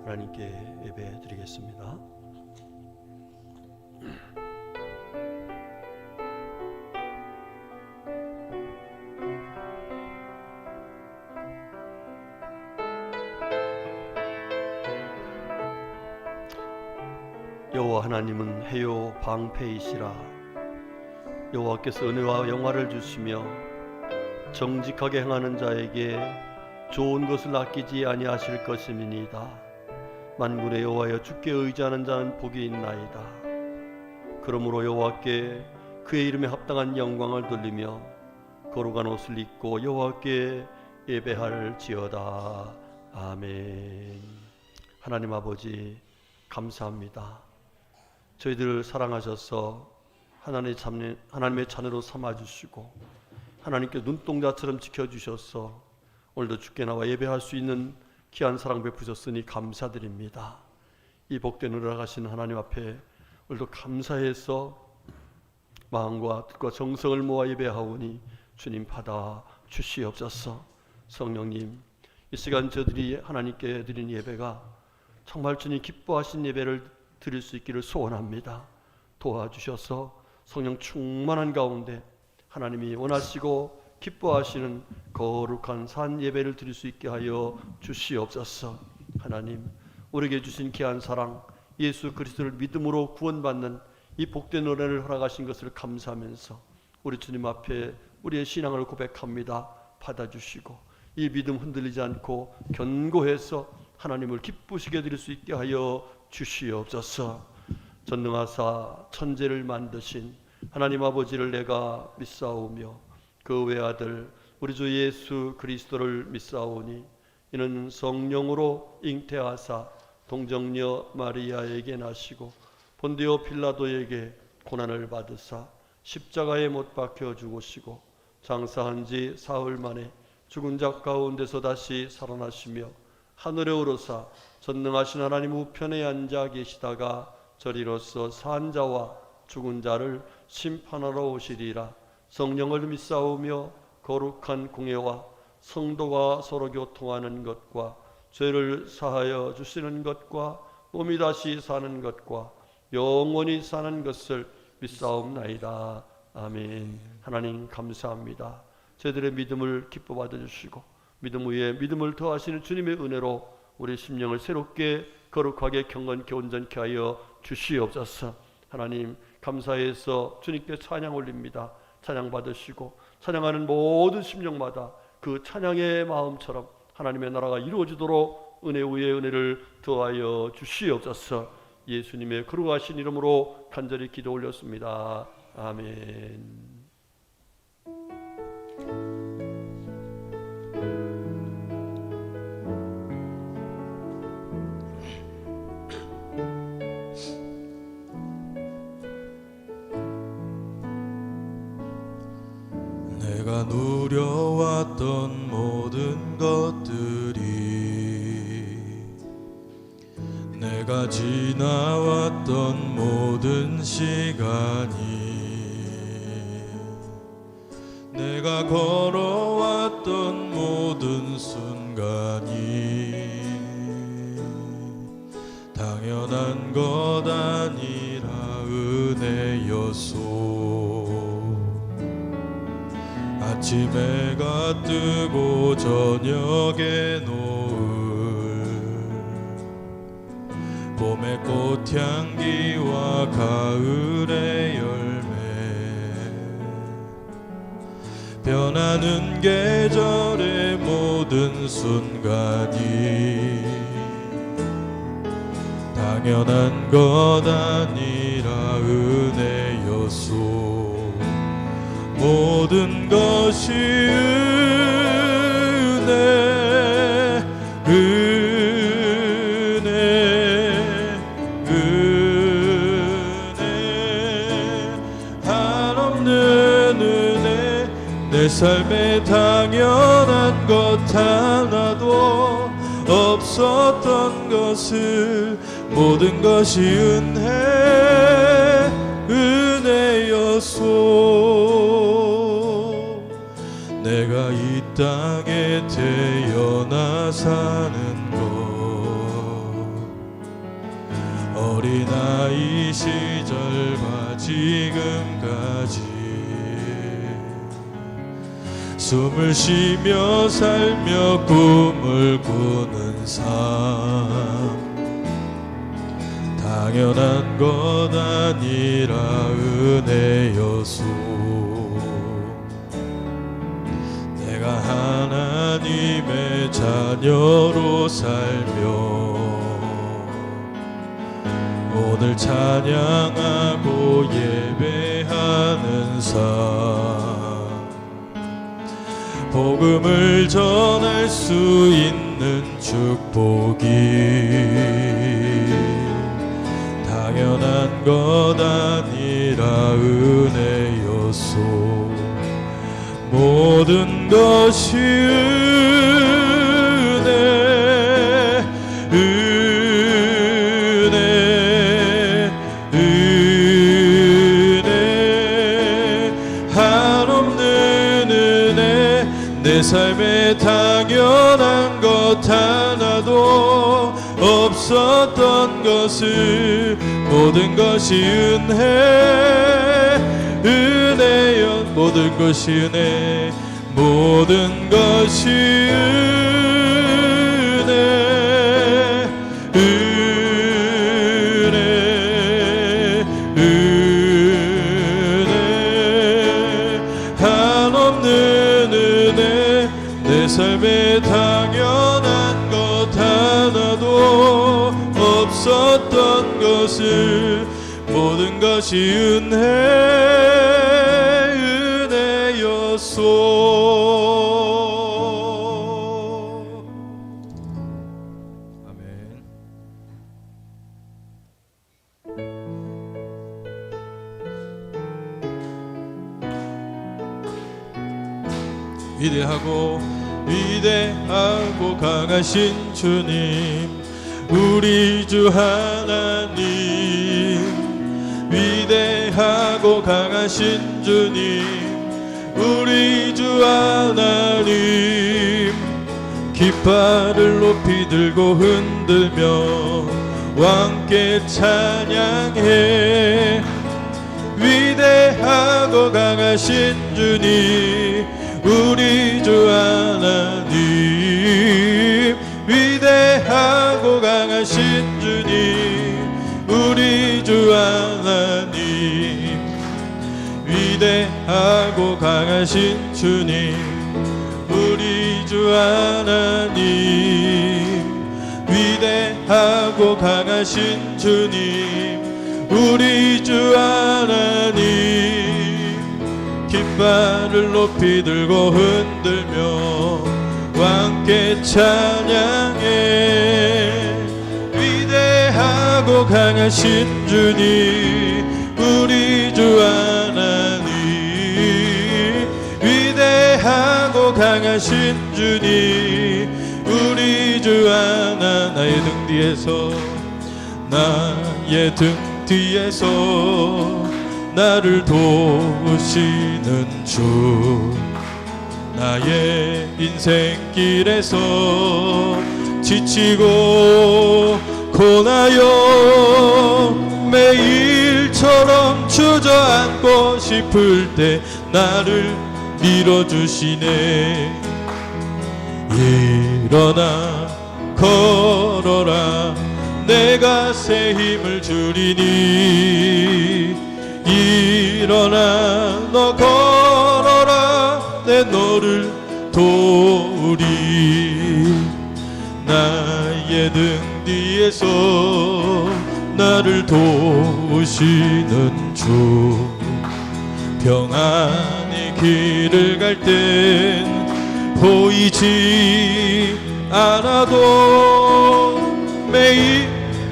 하나님께 예배 드리겠습니다. 여호와 하나님은 해요 방패이시라. 여호와께서 은혜와 영화를 주시며 정직하게 행하는 자에게 좋은 것을 아끼지 아니하실 것임이니이다. 만군의 여호와여, 주께 의지하는 자는 복이 있나이다. 그러므로 여호와께 그의 이름에 합당한 영광을 돌리며 거룩한 옷을 입고 여호와께 예배할지어다. 아멘. 하나님 아버지, 감사합니다. 저희들을 사랑하셔서 하나님의 자녀로 삼아주시고 하나님께 눈동자처럼 지켜주셔서 오늘도 주께 나와 예배할 수 있는 귀한 사랑 베푸셨으니 감사드립니다. 이 복된 은혜를 가신 하나님 앞에 오늘도 감사해서 마음과 뜻과 정성을 모아 예배하오니 주님 받아 주시옵소서. 성령님, 이 시간 저들이 하나님께 드린 예배가 정말 주님 기뻐하신 예배를 드릴 수 있기를 소원합니다. 도와주셔서 성령 충만한 가운데 하나님이 원하시고 기뻐하시는 거룩한 산 예배를 드릴 수 있게 하여 주시옵소서. 하나님, 우리에게 주신 귀한 사랑 예수 그리스도를 믿음으로 구원받는 이 복된 은혜를 허락하신 것을 감사하면서 우리 주님 앞에 우리의 신앙을 고백합니다. 받아주시고 이 믿음 흔들리지 않고 견고해서 하나님을 기쁘시게 드릴 수 있게 하여 주시옵소서. 전능하사 천지를 만드신 하나님 아버지를 내가 믿사오며 그 외아들 우리 주 예수 그리스도를 믿사오니 이는 성령으로 잉태하사 동정녀 마리아에게 나시고 본디오 필라도에게 고난을 받으사 십자가에 못 박혀 죽으시고 장사한 지 사흘 만에 죽은 자 가운데서 다시 살아나시며 하늘에 오르사 전능하신 하나님 우편에 앉아 계시다가 저리로서 산 자와 죽은 자를 심판하러 오시리라. 성령을 믿사오며 거룩한 공예와 성도가 서로 교통하는 것과 죄를 사하여 주시는 것과 몸이 다시 사는 것과 영원히 사는 것을 믿사옵나이다. 아멘. 하나님 감사합니다. 저희들의 믿음을 기뻐 받아주시고 믿음 위에 믿음을 더하시는 주님의 은혜로 우리 심령을 새롭게 거룩하게 경건케 온전케 하여 주시옵소서. 하나님 감사해서 주님께 찬양 올립니다. 찬양 받으시고 찬양하는 모든 심령마다 그 찬양의 마음처럼 하나님의 나라가 이루어지도록 은혜 위에 은혜를 더하여 주시옵소서. 예수님의 거룩하신 이름으로 간절히 기도 올렸습니다. 아멘. 내가 누려왔던 모든 것들이 내가 지나왔던 모든 시간이 내가 걸어왔던 모든 순간이 당연한 것 아니라 은혜였소. 아침 해가 뜨고 저녁에 노을 봄의 꽃향기와 가을의 열매 변하는 계절의 모든 순간이 당연한 것 아니라 은혜였소. 모든 것이 은혜, 은혜, 은혜, 한없는 은혜. 내 삶에 당연한 것 하나도 없었던 것을 모든 것이 은혜, 은혜였소. 내가 이 땅에 태어나 사는 것 어린아이 시절과 지금까지 숨을 쉬며 살며 꿈을 꾸는 삶 당연한 것 아니라 은혜여소. 내가 하나님의 자녀로 살며 오늘 찬양하고 예배하는 삶 복음을 전할 수 있는 축복이 당연한 것 아니라 은혜여소. 모든 것이 은혜 한없는 은혜 내 삶에 당연한 것 하나도 없었던 것을 모든 것이 은혜여 모든 것이 은혜 모든 것이 은혜 한없는 은혜 내 삶에 당연한 것 하나도 없었던 것을 모든 것이 은혜였소. 아멘. 위대하고 강하신 주님 우리 주 하나님 위대하고 강하신 주님 우리 주 하나님 깃발을 높이 들고 흔들며 왕께 찬양해 위대하고 강하신 주님 우리 주 하나님 위대하고 강하신 주님 우리 주 하나님 위대하고 강하신 주님 우리 주 하나님 위대하고 강하신 주님 우리 주 하나님 깃발을 높이 들고 흔들며 왕께 찬양해 위대하고 강하신 주님 우리 주 하나님 위대하고 강하신 주님 우리 주 하나 나의 등 뒤에서 나를 도우시는 주 나의 인생길에서 지치고 고나여 매일처럼 주저앉고 싶을 때 나를 밀어주시네. 일어나 걸어라 내가 새 힘을 주리니 일어나 너 걸어라 내 너를 도우리 나의 등 뒤에서 나를 도우시는 주 평안히 길을 갈 땐 보이지 않아도 매일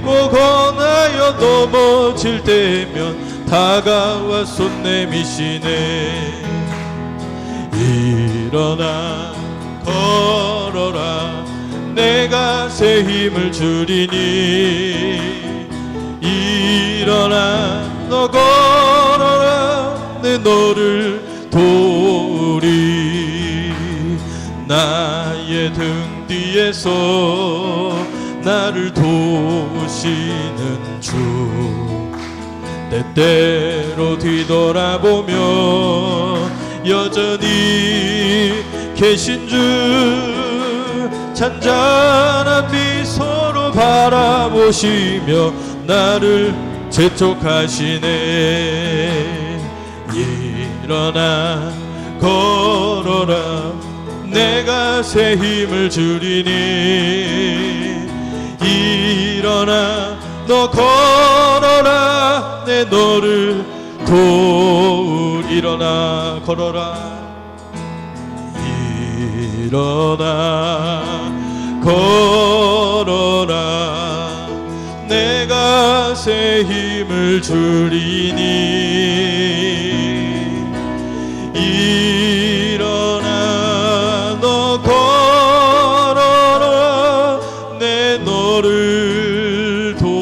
고건하여 넘어질 때면 다가와 손 내미시네. 일어나 걸어라 내가 새 힘을 주리니 일어나 너 걸어라 내 너를 도우리 나의 등 뒤에서 나를 도우시는 주 때때로 뒤돌아보며 여전히 계신 주 잔잔한 미소로 바라보시며 나를 재촉하시네. 일어나 걸어라 내가 새 힘을 주리니. 일어나 너 걸어라 내 너를 도울. 일어나 걸어라. 일어나 걸어라 내가 새 힘을 주리니. 일어나 너 걸어라 내 너를 도우리.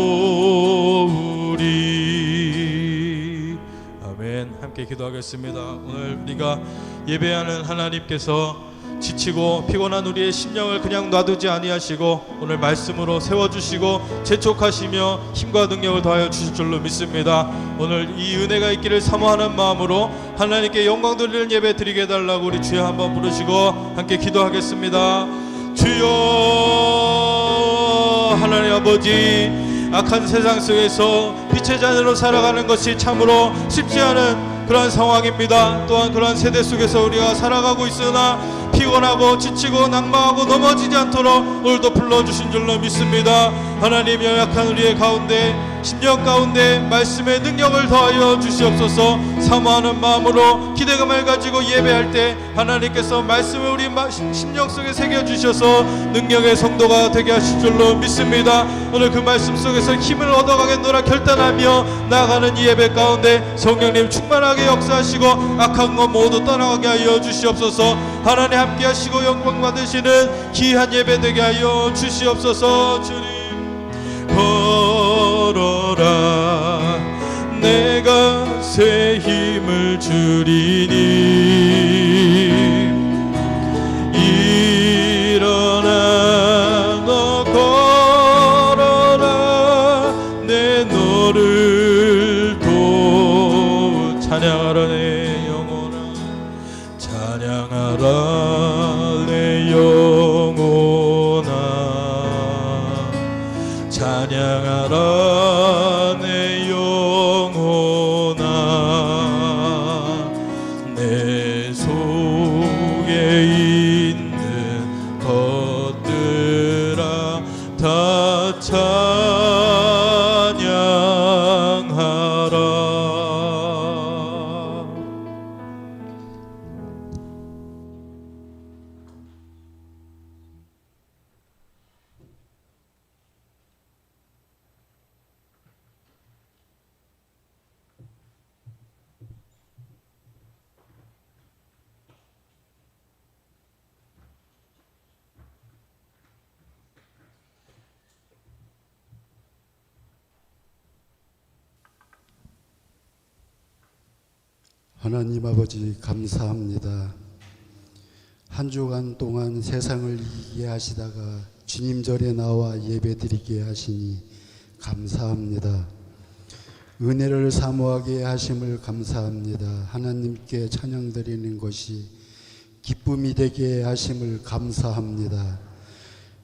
아멘. 함께 기도하겠습니다. 오늘 우리가 예배하는 하나님께서 지치고 피곤한 우리의 심령을 그냥 놔두지 아니하시고 오늘 말씀으로 세워주시고 재촉하시며 힘과 능력을 더하여 주실 줄로 믿습니다. 오늘 이 은혜가 있기를 사모하는 마음으로 하나님께 영광 돌리는 예배 드리게 해달라고 우리 주여 한번 부르시고 함께 기도하겠습니다. 주여 하나님 아버지, 악한 세상 속에서 빛의 자녀로 살아가는 것이 참으로 쉽지 않은 그러한 상황입니다. 또한 그러한 세대 속에서 우리가 살아가고 있으나 피곤하고 지치고 낙망하고 넘어지지 않도록 오늘도 불러주신 줄로 믿습니다. 하나님, 연약한 우리의 가운데 심령 가운데 말씀의 능력을 더하여 주시옵소서. 사모하는 마음으로 기대감을 가지고 예배할 때 하나님께서 말씀을 우리 심령 속에 새겨주셔서 능력의 성도가 되게 하실 줄로 믿습니다. 오늘 그 말씀 속에서 힘을 얻어가겠노라 결단하며 나아가는 이 예배 가운데 성령님 충만하게 역사하시고 악한 것 모두 떠나가게 하여 주시옵소서. 하나님 함께 하시고 영광 받으시는 귀한 예배 되게 하여 주시옵소서. 주님, 걸어라 내가 새 힘을 주리니. 일어나 너 걸어라 내 너를 도. 찬양하라 내 영혼아, 찬양하라 내 영혼아, 찬양하라 내 영혼아. 내 속에 있는 것들아 다 찬양하라. 하나님 아버지, 감사합니다. 한 주간 동안 세상을 이기게 하시다가 주님 절에 나와 예배드리게 하시니 감사합니다. 은혜를 사모하게 하심을 감사합니다. 하나님께 찬양드리는 것이 기쁨이 되게 하심을 감사합니다.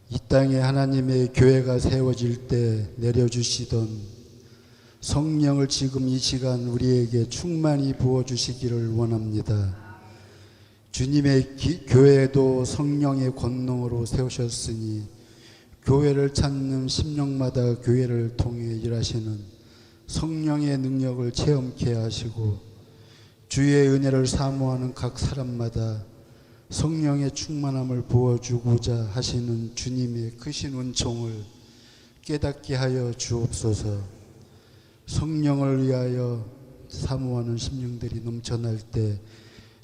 이 땅에 하나님의 교회가 세워질 때 내려주시던 성령을 지금 이 시간 우리에게 충만히 부어주시기를 원합니다. 주님의 교회도 성령의 권능으로 세우셨으니 교회를 찾는 심령마다 교회를 통해 일하시는 성령의 능력을 체험케 하시고 주의 은혜를 사모하는 각 사람마다 성령의 충만함을 부어주고자 하시는 주님의 크신 은총을 깨닫게 하여 주옵소서. 성령을 위하여 사모하는 심령들이 넘쳐날 때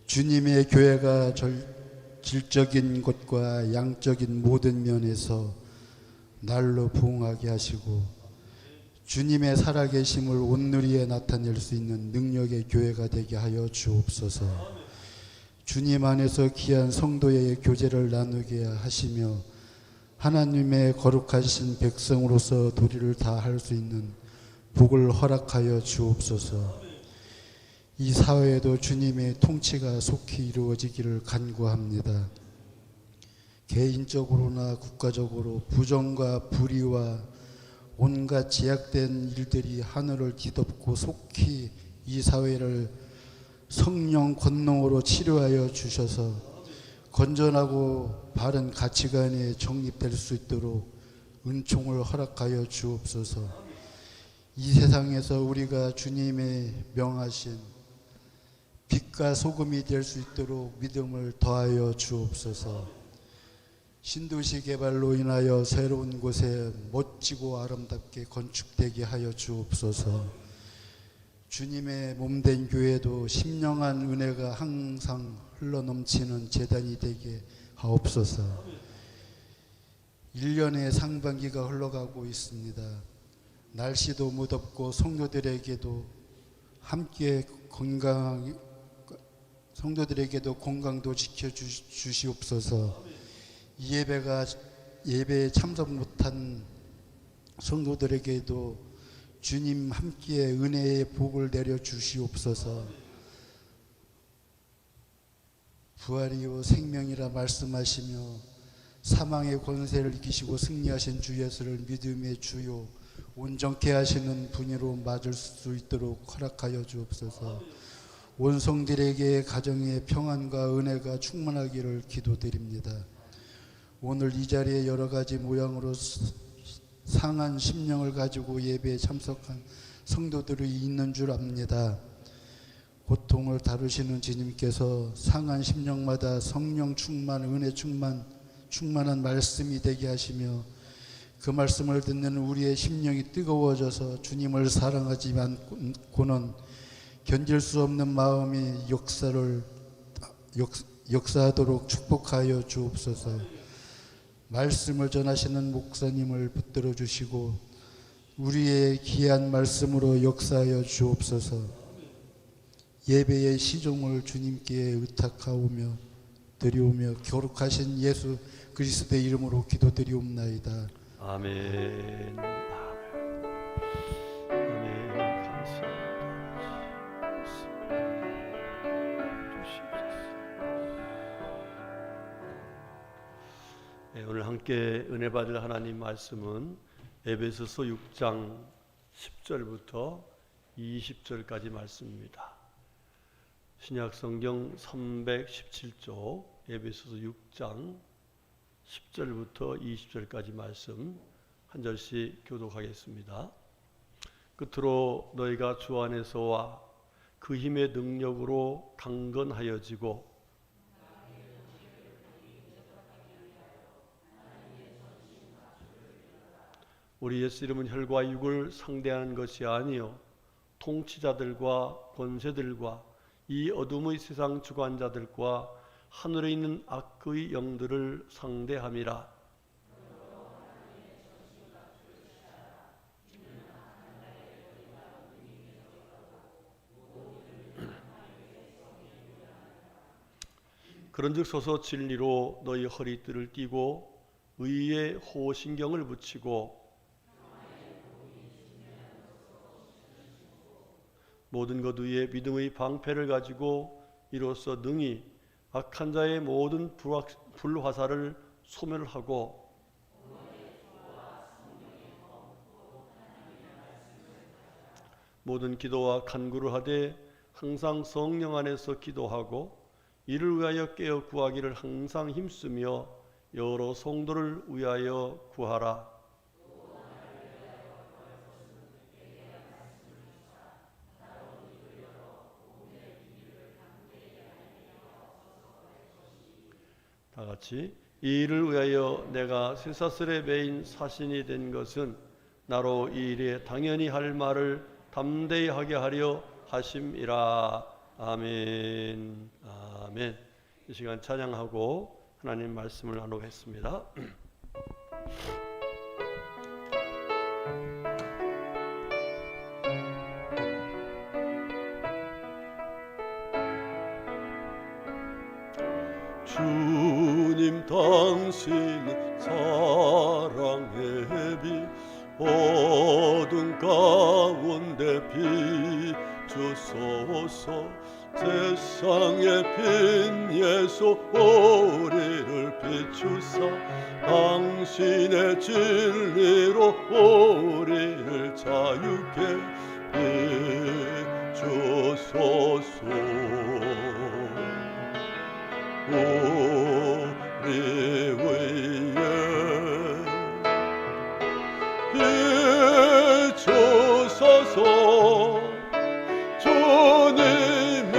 주님의 교회가 질적인 것과 양적인 모든 면에서 날로 부흥하게 하시고 주님의 살아계심을 온누리에 나타낼 수 있는 능력의 교회가 되게 하여 주옵소서. 주님 안에서 귀한 성도의 교제를 나누게 하시며 하나님의 거룩하신 백성으로서 도리를 다할 수 있는 복을 허락하여 주옵소서. 이 사회에도 주님의 통치가 속히 이루어지기를 간구합니다. 개인적으로나 국가적으로 부정과 불의와 온갖 제약된 일들이 하늘을 뒤덮고 속히 이 사회를 성령 권능으로 치료하여 주셔서 건전하고 바른 가치관에 정립될 수 있도록 은총을 허락하여 주옵소서. 이 세상에서 우리가 주님의 명하신 빛과 소금이 될 수 있도록 믿음을 더하여 주옵소서. 신도시 개발로 인하여 새로운 곳에 멋지고 아름답게 건축되게 하여 주옵소서. 주님의 몸된 교회도 신령한 은혜가 항상 흘러넘치는 제단이 되게 하옵소서. 1년의 상반기가 흘러가고 있습니다. 날씨도 무덥고 성도들에게도 함께 성도들에게도 건강도 지켜주시옵소서. 이 예배에 참석 못한 성도들에게도 주님 함께 은혜의 복을 내려 주시옵소서. 부활이요 생명이라 말씀하시며 사망의 권세를 이기시고 승리하신 주 예수를 믿음의 주요 온전케 하시는 분으로 맞을 수 있도록 허락하여 주옵소서. 온 성들에게 가정의 평안과 은혜가 충만하기를 기도드립니다. 오늘 이 자리에 여러 가지 모양으로 상한 심령을 가지고 예배에 참석한 성도들이 있는 줄 압니다. 고통을 다루시는 주님께서 상한 심령마다 성령 충만, 은혜 충만한 말씀이 되게 하시며 그 말씀을 듣는 우리의 심령이 뜨거워져서 주님을 사랑하지 않고는 견딜 수 없는 마음이 역사하도록 축복하여 주옵소서. 말씀을 전하시는 목사님을 붙들어 주시고 우리의 귀한 말씀으로 역사하여 주옵소서. 예배의 시종을 주님께 의탁하오며 드리오며 거룩하신 예수 그리스도의 이름으로 기도드리옵나이다. 아멘. 아멘. 감사합니다. 네, 오늘 함께 은혜 받을 하나님 말씀은 에베소서 6장 10절부터 20절까지 말씀입니다. 신약 성경 317쪽 에베소서 6장 10절부터 20절까지 말씀 한 절씩 교독하겠습니다. 끝으로 너희가 주 안에서와 그 힘의 능력으로 강건하여지고 우리 예수 이름은 혈과 육을 상대하는 것이 아니요 통치자들과 권세들과 이 어둠의 세상 주관자들과 하늘에 있는 악의 영들을 상대함이라. 그런즉 서서 진리로 너희 허리띠를 띠고 의의 호신경을 붙이고 모든 것 위에 믿음의 방패를 가지고 이로써 능히 악한 자의 모든 불화살을 소멸하고 모든 기도와 간구를 하되 항상 성령 안에서 기도하고 이를 위하여 깨어 구하기를 항상 힘쓰며 여러 성도를 위하여 구하라. 다 같이 이 일을 위하여 내가 쇠사슬에 매인 사신이 된 것은 나로 이 일에 당연히 할 말을 담대히 하게 하려 하심이라. 아멘. 아멘. 이 시간 찬양하고 하나님 말씀을 나누겠습니다. 주님 당신은 예비 어둠 가운데 비추소서. 세상의 빈 예수 우리를 비추사 당신의 진리로 우리를 자유케 비추소서. 우리 위에 비추소서. 주님의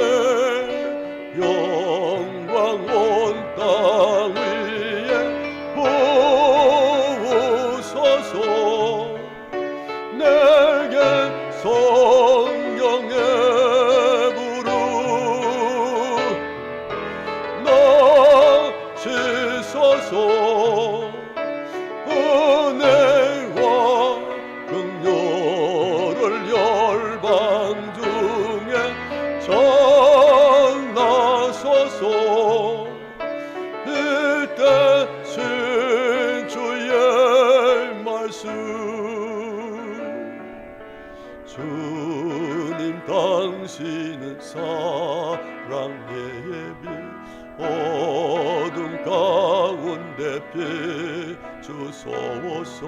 영광 온 땅 위에 부으소서. 내게 성령의 불을 넘치소서. 은혜와 긍휼을 열방 중에 전하소서. 이때 신주의 말씀 주님 당신은 사랑의 예비 어둠 가운데 비추소서.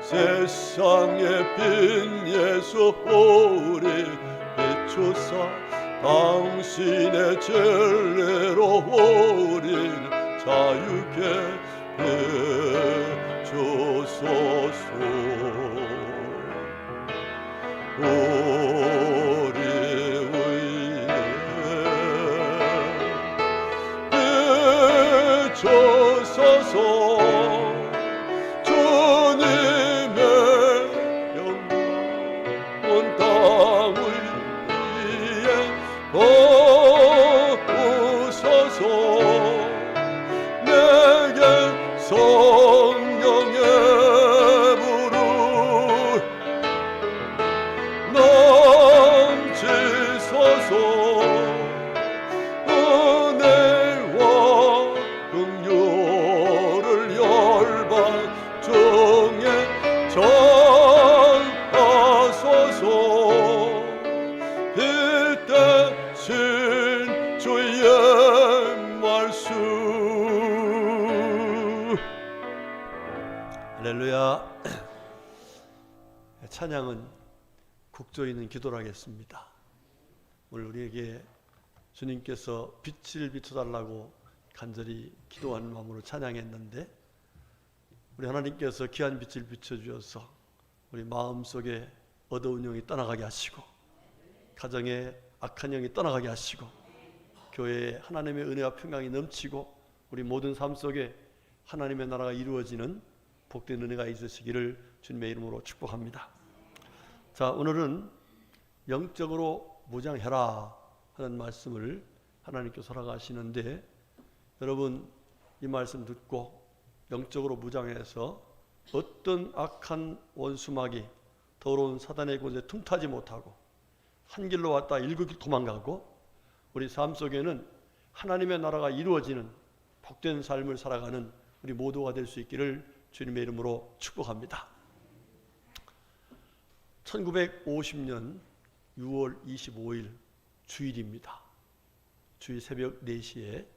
세상의 빈 예수 우리 비추사 당신의 진리로 우리를 자유케 해주소서. 우리 위에 비추소서. 주님의 영광 온 땅 위에 부으소서. 내게 성령의 불을 넘치소서. 은혜와 긍휼을 열방 중에 전하소서. 이때 신주의 말씀. 할렐루야. 찬양은 국조 있는 기도를 하겠습니다. 오늘 우리에게 주님께서 빛을 비춰달라고 간절히 기도하는 마음으로 찬양했는데, 우리 하나님께서 귀한 빛을 비춰주셔서 우리 마음속에 어두운 영이 떠나가게 하시고 가정에 악한 영이 떠나가게 하시고 교회에 하나님의 은혜와 평강이 넘치고 우리 모든 삶 속에 하나님의 나라가 이루어지는 복된 은혜가 있으시기를 주님의 이름으로 축복합니다. 자, 오늘은 영적으로 무장해라 하는 말씀을 하나님께서 허락하시는데, 여러분 이 말씀 듣고 영적으로 무장해서 어떤 악한 원수막이 더러운 사단의 곳에 틈타지 못하고 한 길로 왔다 일곱 길 도망가고 우리 삶 속에는 하나님의 나라가 이루어지는 복된 삶을 살아가는 우리 모두가 될 수 있기를 주님의 이름으로 축복합니다. 1950년 6월 25일 주일입니다. 주일 새벽 4시에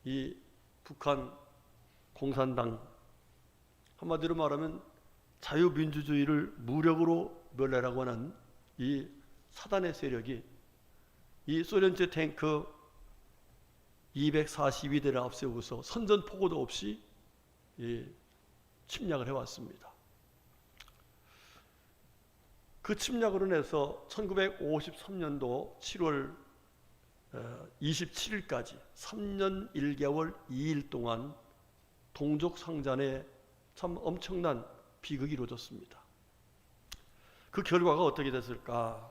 이 북한 공산당, 한마디로 말하면 자유민주주의를 무력으로 멸하라고 하는 이 사단의 세력이 이 소련제 탱크 242대를 앞세우고서 선전포고도 없이 침략을 해왔습니다. 그 침략으로 인해서 1953년도 7월 27일까지 3년 1개월 2일 동안 동족상잔에 참 엄청난 비극이 이루어졌습니다. 그 결과가 어떻게 됐을까?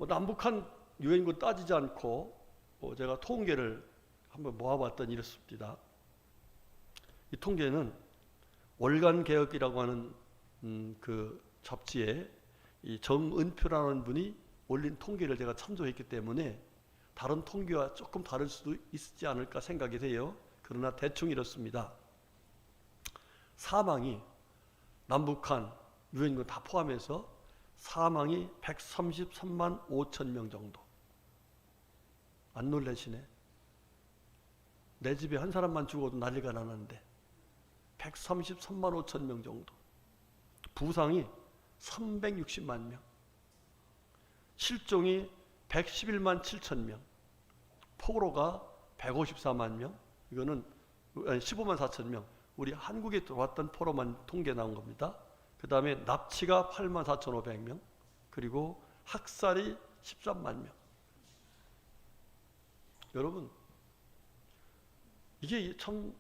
남북한 유엔군 따지지 않고 제가 통계를 한번 모아봤더니 이렇습니다. 이 통계는 월간개혁이라고 하는 그 잡지에 이 정은표라는 분이 올린 통계를 제가 참조했기 때문에 다른 통계와 조금 다를 수도 있지 않을까 생각이 돼요. 그러나 대충 이렇습니다. 사망이 남북한 유엔군 다 포함해서 사망이 133만 5천 명 정도. 안 놀라시네? 내 집에 한 사람만 죽어도 난리가 나는데 133만 5천 명 정도. 부상이 360만 명. 실종이 111만 7천 명. 포로가 154만 명. 이거는 15만 4천 명. 우리 한국에 들어왔던 포로만 통계 나온 겁니다. 그 다음에 납치가 8만 4,500명. 그리고 학살이 13만 명. 여러분, 이게 참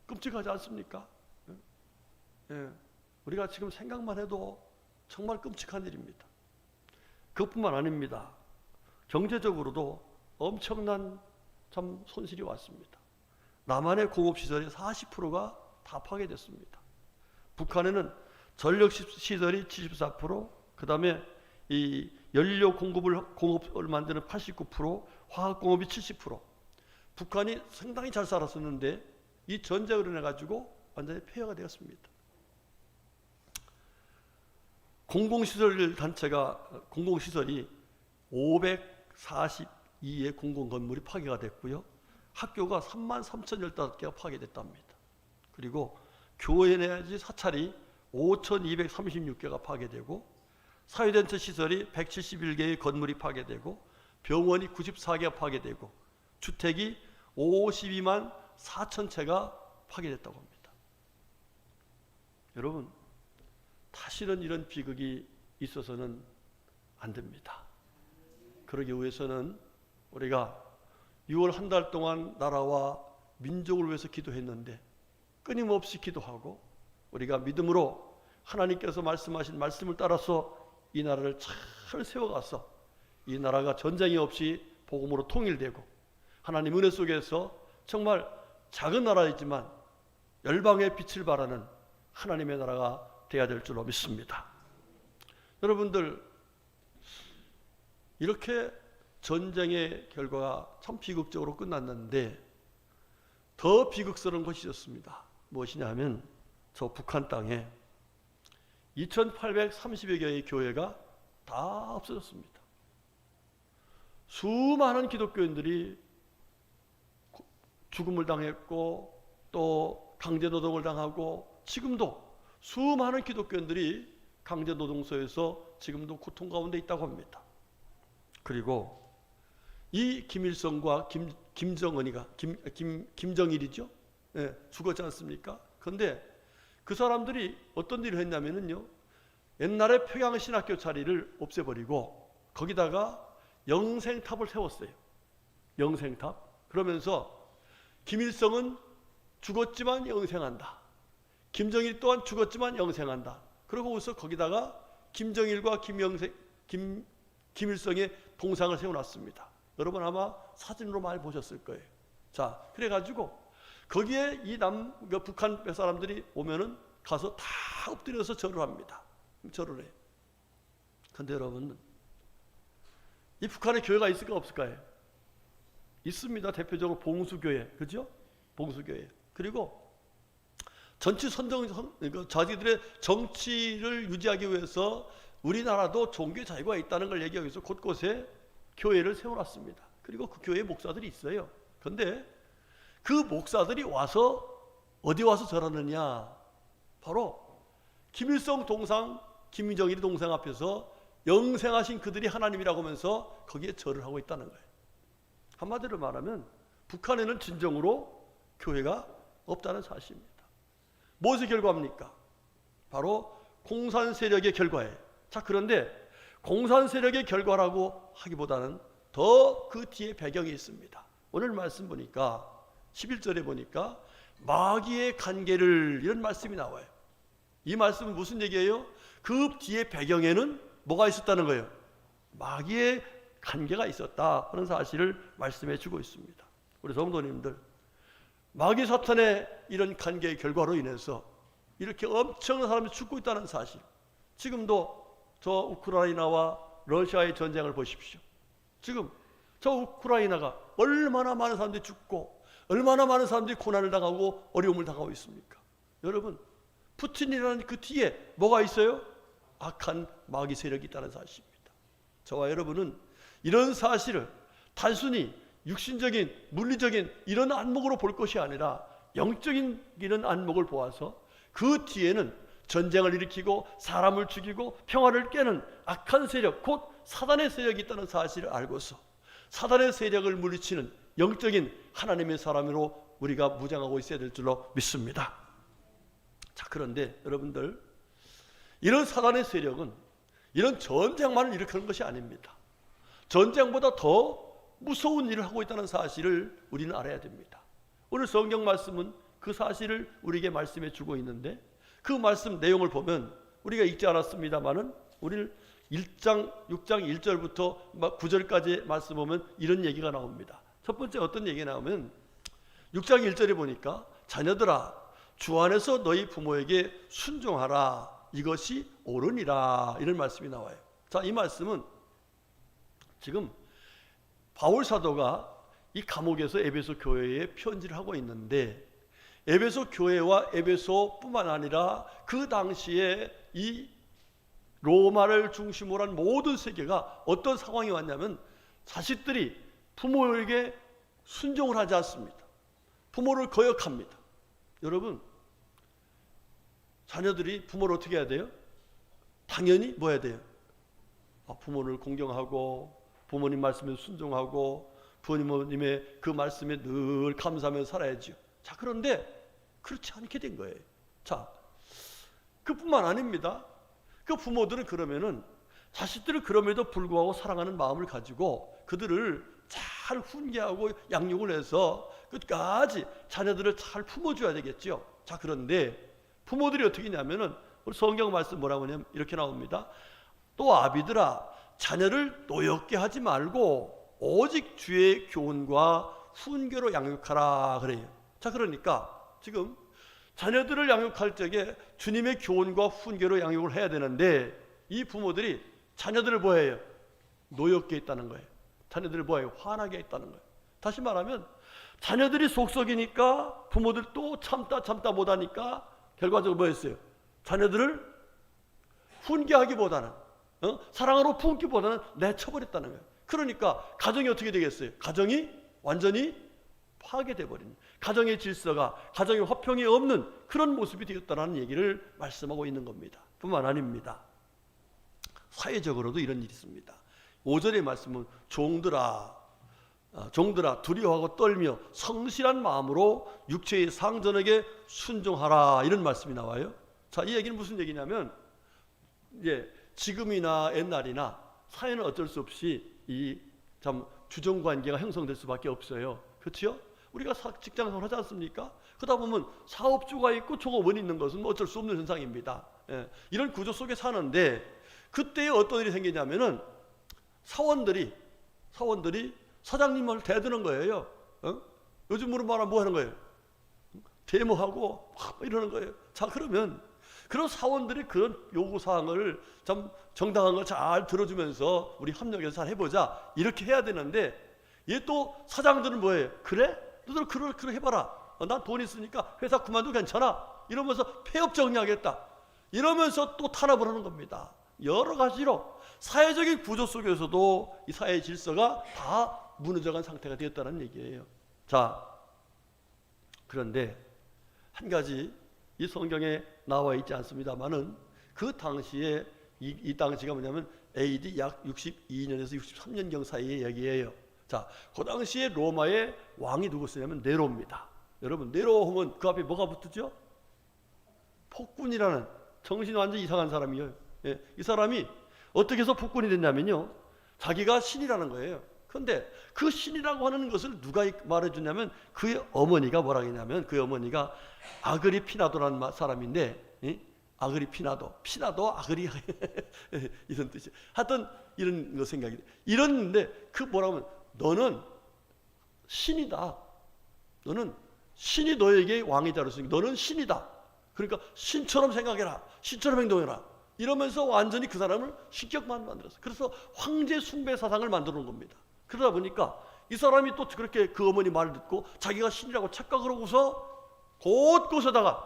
끔찍하지 않습니까? 예. 우리가 지금 생각만 해도 정말 끔찍한 일입니다. 그것뿐만 아닙니다. 경제적으로도 엄청난 참 손실이 왔습니다. 남한의 공업시설의 40%가 다 파괴됐습니다. 북한에는 전력시설이 74%, 그 다음에 이 연료 공업을 만드는 89%, 화학공업이 70%. 북한이 상당히 잘 살았었는데 이 전쟁으로 인해 가지고 완전히 폐허가 되었습니다. 공공시설이 542의 공공건물이 파괴가 됐고요. 학교가 33,015개가 파괴됐답니다. 그리고 교회 내지 사찰이 5,236개가 파괴되고 사회전체 시설이 171개의 건물이 파괴되고 병원이 94개가 파괴되고 주택이 52만 4천 채가 파괴됐다고 합니다. 여러분, 다시는 이런 비극이 있어서는 안 됩니다. 그러기 위해서는 우리가 6월 한 달 동안 나라와 민족을 위해서 기도했는데 끊임없이 기도하고 우리가 믿음으로 하나님께서 말씀하신 말씀을 따라서 이 나라를 잘 세워가서 이 나라가 전쟁이 없이 복음으로 통일되고 하나님 은혜 속에서 정말 작은 나라이지만 열방의 빛을 발하는 하나님의 나라가 되어야 될 줄로 믿습니다. 여러분들, 이렇게 전쟁의 결과가 참 비극적으로 끝났는데 더 비극스러운 것이 있었습니다. 무엇이냐 하면 저 북한 땅에 2830여 개의 교회가 다 없어졌습니다. 수많은 기독교인들이 죽음을 당했고 또 강제노동을 당하고 지금도 수많은 기독교인들이 강제노동소에서 지금도 고통 가운데 있다고 합니다. 그리고 이 김일성과 김정일이죠. 예, 죽었지 않습니까? 그런데 그 사람들이 어떤 일을 했냐면요, 옛날에 평양신학교 자리를 없애버리고 거기다가 영생탑을 세웠어요. 영생탑. 그러면서 김일성은 죽었지만 영생한다. 김정일 또한 죽었지만 영생한다. 그러고 우선 거기다가 김정일과 김일성의 동상을 세워놨습니다. 여러분 아마 사진으로 많이 보셨을 거예요. 자, 그래가지고 거기에 북한 사람들이 오면은 가서 다 엎드려서 절을 합니다. 절을 해요. 그런데 여러분, 이 북한에 교회가 있을까 없을까요? 있습니다. 대표적으로 봉수교회, 그죠? 봉수교회. 그리고 전치 자기들의 정치를 유지하기 위해서 우리나라도 종교 자유가 있다는 걸 얘기하기 위해서 곳곳에 교회를 세워놨습니다. 그리고 그 교회 목사들이 있어요. 그런데 그 목사들이 와서 어디 와서 절하느냐? 바로 김일성 동상, 김정일 동상 앞에서 영생하신 그들이 하나님이라고 하면서 거기에 절을 하고 있다는 거예요. 한마디로 말하면 북한에는 진정으로 교회가 없다는 사실입니다. 무엇의 결과입니까? 바로 공산 세력의 결과예요. 자, 그런데 공산 세력의 결과라고 하기보다는 더 그 뒤에 배경이 있습니다. 오늘 말씀 보니까 11절에 보니까 마귀의 관계를, 이런 말씀이 나와요. 이 말씀은 무슨 얘기예요? 그 뒤에 배경에는 뭐가 있었다는 거예요? 마귀의 관계가 있었다 하는 사실을 말씀해 주고 있습니다. 우리 성도님들, 마귀 사탄의 이런 관계의 결과로 인해서 이렇게 엄청난 사람이 죽고 있다는 사실, 지금도 저 우크라이나와 러시아의 전쟁을 보십시오. 지금 저 우크라이나가 얼마나 많은 사람들이 죽고 얼마나 많은 사람들이 고난을 당하고 어려움을 당하고 있습니까? 여러분, 푸틴이라는 그 뒤에 뭐가 있어요? 악한 마귀 세력이 있다는 사실입니다. 저와 여러분은 이런 사실을 단순히 육신적인 물리적인 이런 안목으로 볼 것이 아니라 영적인 이런 안목을 보아서 그 뒤에는 전쟁을 일으키고 사람을 죽이고 평화를 깨는 악한 세력, 곧 사단의 세력이 있다는 사실을 알고서 사단의 세력을 물리치는 영적인 하나님의 사람으로 우리가 무장하고 있어야 될 줄로 믿습니다. 자, 그런데 여러분들, 이런 사단의 세력은 이런 전쟁만을 일으키는 것이 아닙니다. 전쟁보다 더 무서운 일을 하고 있다는 사실을 우리는 알아야 됩니다. 오늘 성경 말씀은 그 사실을 우리에게 말씀해 주고 있는데, 그 말씀 내용을 보면 우리가 읽지 않았습니다마는 우리 1장 6장 1절부터 9절까지 말씀 보면 이런 얘기가 나옵니다. 첫 번째 어떤 얘기가 나오면 6장 1절에 보니까 자녀들아 주 안에서 너희 부모에게 순종하라, 이것이 옳으니라, 이런 말씀이 나와요. 자, 이 말씀은 지금 바울 사도가 이 감옥에서 에베소 교회에 편지를 하고 있는데, 에베소 교회와 에베소뿐만 아니라 그 당시에 이 로마를 중심으로 한 모든 세계가 어떤 상황이 왔냐면 자식들이 부모에게 순종을 하지 않습니다. 부모를 거역합니다. 여러분, 자녀들이 부모를 어떻게 해야 돼요? 당연히 뭐 해야 돼요? 부모를 공경하고 부모님 말씀에 순종하고 부모님의 그 말씀에 늘 감사하며 살아야죠. 자, 그런데 그렇지 않게 된 거예요. 자, 그뿐만 아닙니다. 그 부모들은 그러면은 자식들을 그럼에도 불구하고 사랑하는 마음을 가지고 그들을 잘 훈계하고 양육을 해서 끝까지 자녀들을 잘 품어줘야 되겠죠. 자, 그런데 부모들이 어떻게 하냐면은 우리 성경 말씀 뭐라고 하냐면 이렇게 나옵니다. 또 아비들아 자녀를 노엽게 하지 말고 오직 주의 교훈과 훈계로 양육하라 그래요. 자, 그러니까 지금 자녀들을 양육할 적에 주님의 교훈과 훈계로 양육을 해야 되는데 이 부모들이 자녀들을 뭐해요? 노엽게 있다는 거예요. 자녀들을 뭐해요? 화나게 있다는 거예요. 다시 말하면 자녀들이 속썩이니까 부모들 또 참다 못하니까 결과적으로 뭐였어요? 자녀들을 훈계하기보다는 사랑으로 품기보다는 내쳐버렸다는 거예요. 그러니까 가정이 어떻게 되겠어요? 가정이 완전히 파괴돼 버린, 가정의 질서가, 가정의 화평이 없는 그런 모습이 되었다는 얘기를 말씀하고 있는 겁니다. 뿐만 아닙니다. 사회적으로도 이런 일이 있습니다. 5절의 말씀은 종들아 두려워하고 떨며 성실한 마음으로 육체의 상전에게 순종하라, 이런 말씀이 나와요. 자, 이 얘기는 무슨 얘기냐면 이제 지금이나 옛날이나 사회는 어쩔 수 없이 이 참 주종 관계가 형성될 수밖에 없어요. 그렇죠? 우리가 직장생활 하지 않습니까? 그러다 보면 사업주가 있고 종업원이 있는 것은 어쩔 수 없는 현상입니다. 예, 이런 구조 속에 사는데 그때 어떤 일이 생기냐면은 사원들이 사장님을 대드는 거예요. 요즘으로 말하면 뭐 하는 거예요? 데모하고 막 이러는 거예요. 자, 그러면 그런 사원들이 그런 요구사항을 좀 정당한 걸 잘 들어주면서 우리 협력해서 잘 해보자, 이렇게 해야 되는데 얘 또 사장들은 뭐예요? 그래? 너들 그래 해봐라. 난 돈 있으니까 회사 그만둬도 괜찮아. 이러면서 폐업 정리하겠다. 이러면서 또 탄압을 하는 겁니다. 여러 가지로 사회적인 구조 속에서도 이 사회 질서가 다 무너져간 상태가 되었다는 얘기예요. 자, 그런데 한 가지 이 성경에 나와 있지 않습니다만은 그 당시에 이 당시가 뭐냐면 AD 약 62년에서 63년경 사이의 얘기예요. 자, 그 당시에 로마의 왕이 누구였냐면 네로입니다. 여러분, 네로 하면 그 앞에 뭐가 붙었죠? 폭군이라는 정신 완전 이상한 사람이에요. 예, 이 사람이 어떻게 해서 폭군이 됐냐면요, 자기가 신이라는 거예요. 그런데 그 신이라고 하는 것을 누가 말해주냐면 그의 어머니가 뭐라고 했냐면 그 어머니가 아그리피나도라는 사람인데, 아그리피나도, 피나도 아그리 이런 뜻이. 하여튼 이런 거 생각이 돼. 이런데 그 뭐라고 하면 너는 신이다. 너는 신이 너에게 왕이 되었으니까 너는 신이다. 그러니까 신처럼 생각해라. 신처럼 행동해라. 이러면서 완전히 그 사람을 신격만 만들었어요. 그래서 황제 숭배 사상을 만들어 놓은 겁니다. 그러다 보니까 이 사람이 또 그렇게 그 어머니 말을 듣고 자기가 신이라고 착각을 하고서 곳곳에다가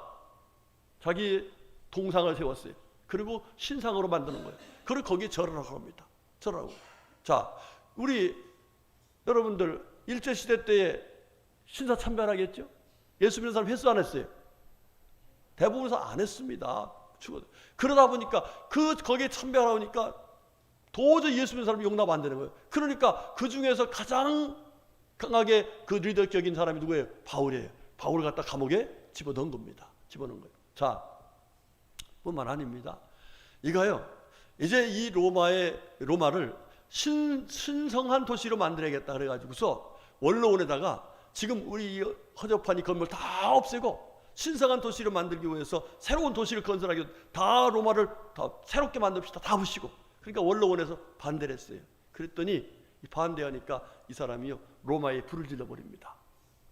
자기 동상을 세웠어요. 그리고 신상으로 만드는 거예요. 그리고 거기에 절을 하고 합니다. 절하고. 자, 우리 여러분들 일제시대 때에 신사 참배하겠죠? 예수 믿는 사람 횟수 안 했어요. 대부분에서 안 했습니다. 그러다 보니까 거기에 참배하다 보니까 도저히 예수 믿는 사람이 용납 안 되는 거예요. 그러니까 그 중에서 가장 강하게 그 리더격인 사람이 누구예요? 바울이에요. 바울을 갖다 감옥에 집어넣은 겁니다. 집어넣은 거예요. 자, 뿐만 아닙니다. 이거요. 이제 이 로마를 신성한 도시로 만들어야겠다 그래가지고서 원로원에다가 지금 우리 허접한 이 건물 다 없애고 신성한 도시를 만들기 위해서 새로운 도시를 건설하기 위해서 다 로마를 다 새롭게 만듭시다. 다 부시고. 그러니까 원로원에서 반대를 했어요. 그랬더니 반대하니까 이 사람이요 로마에 불을 질러버립니다.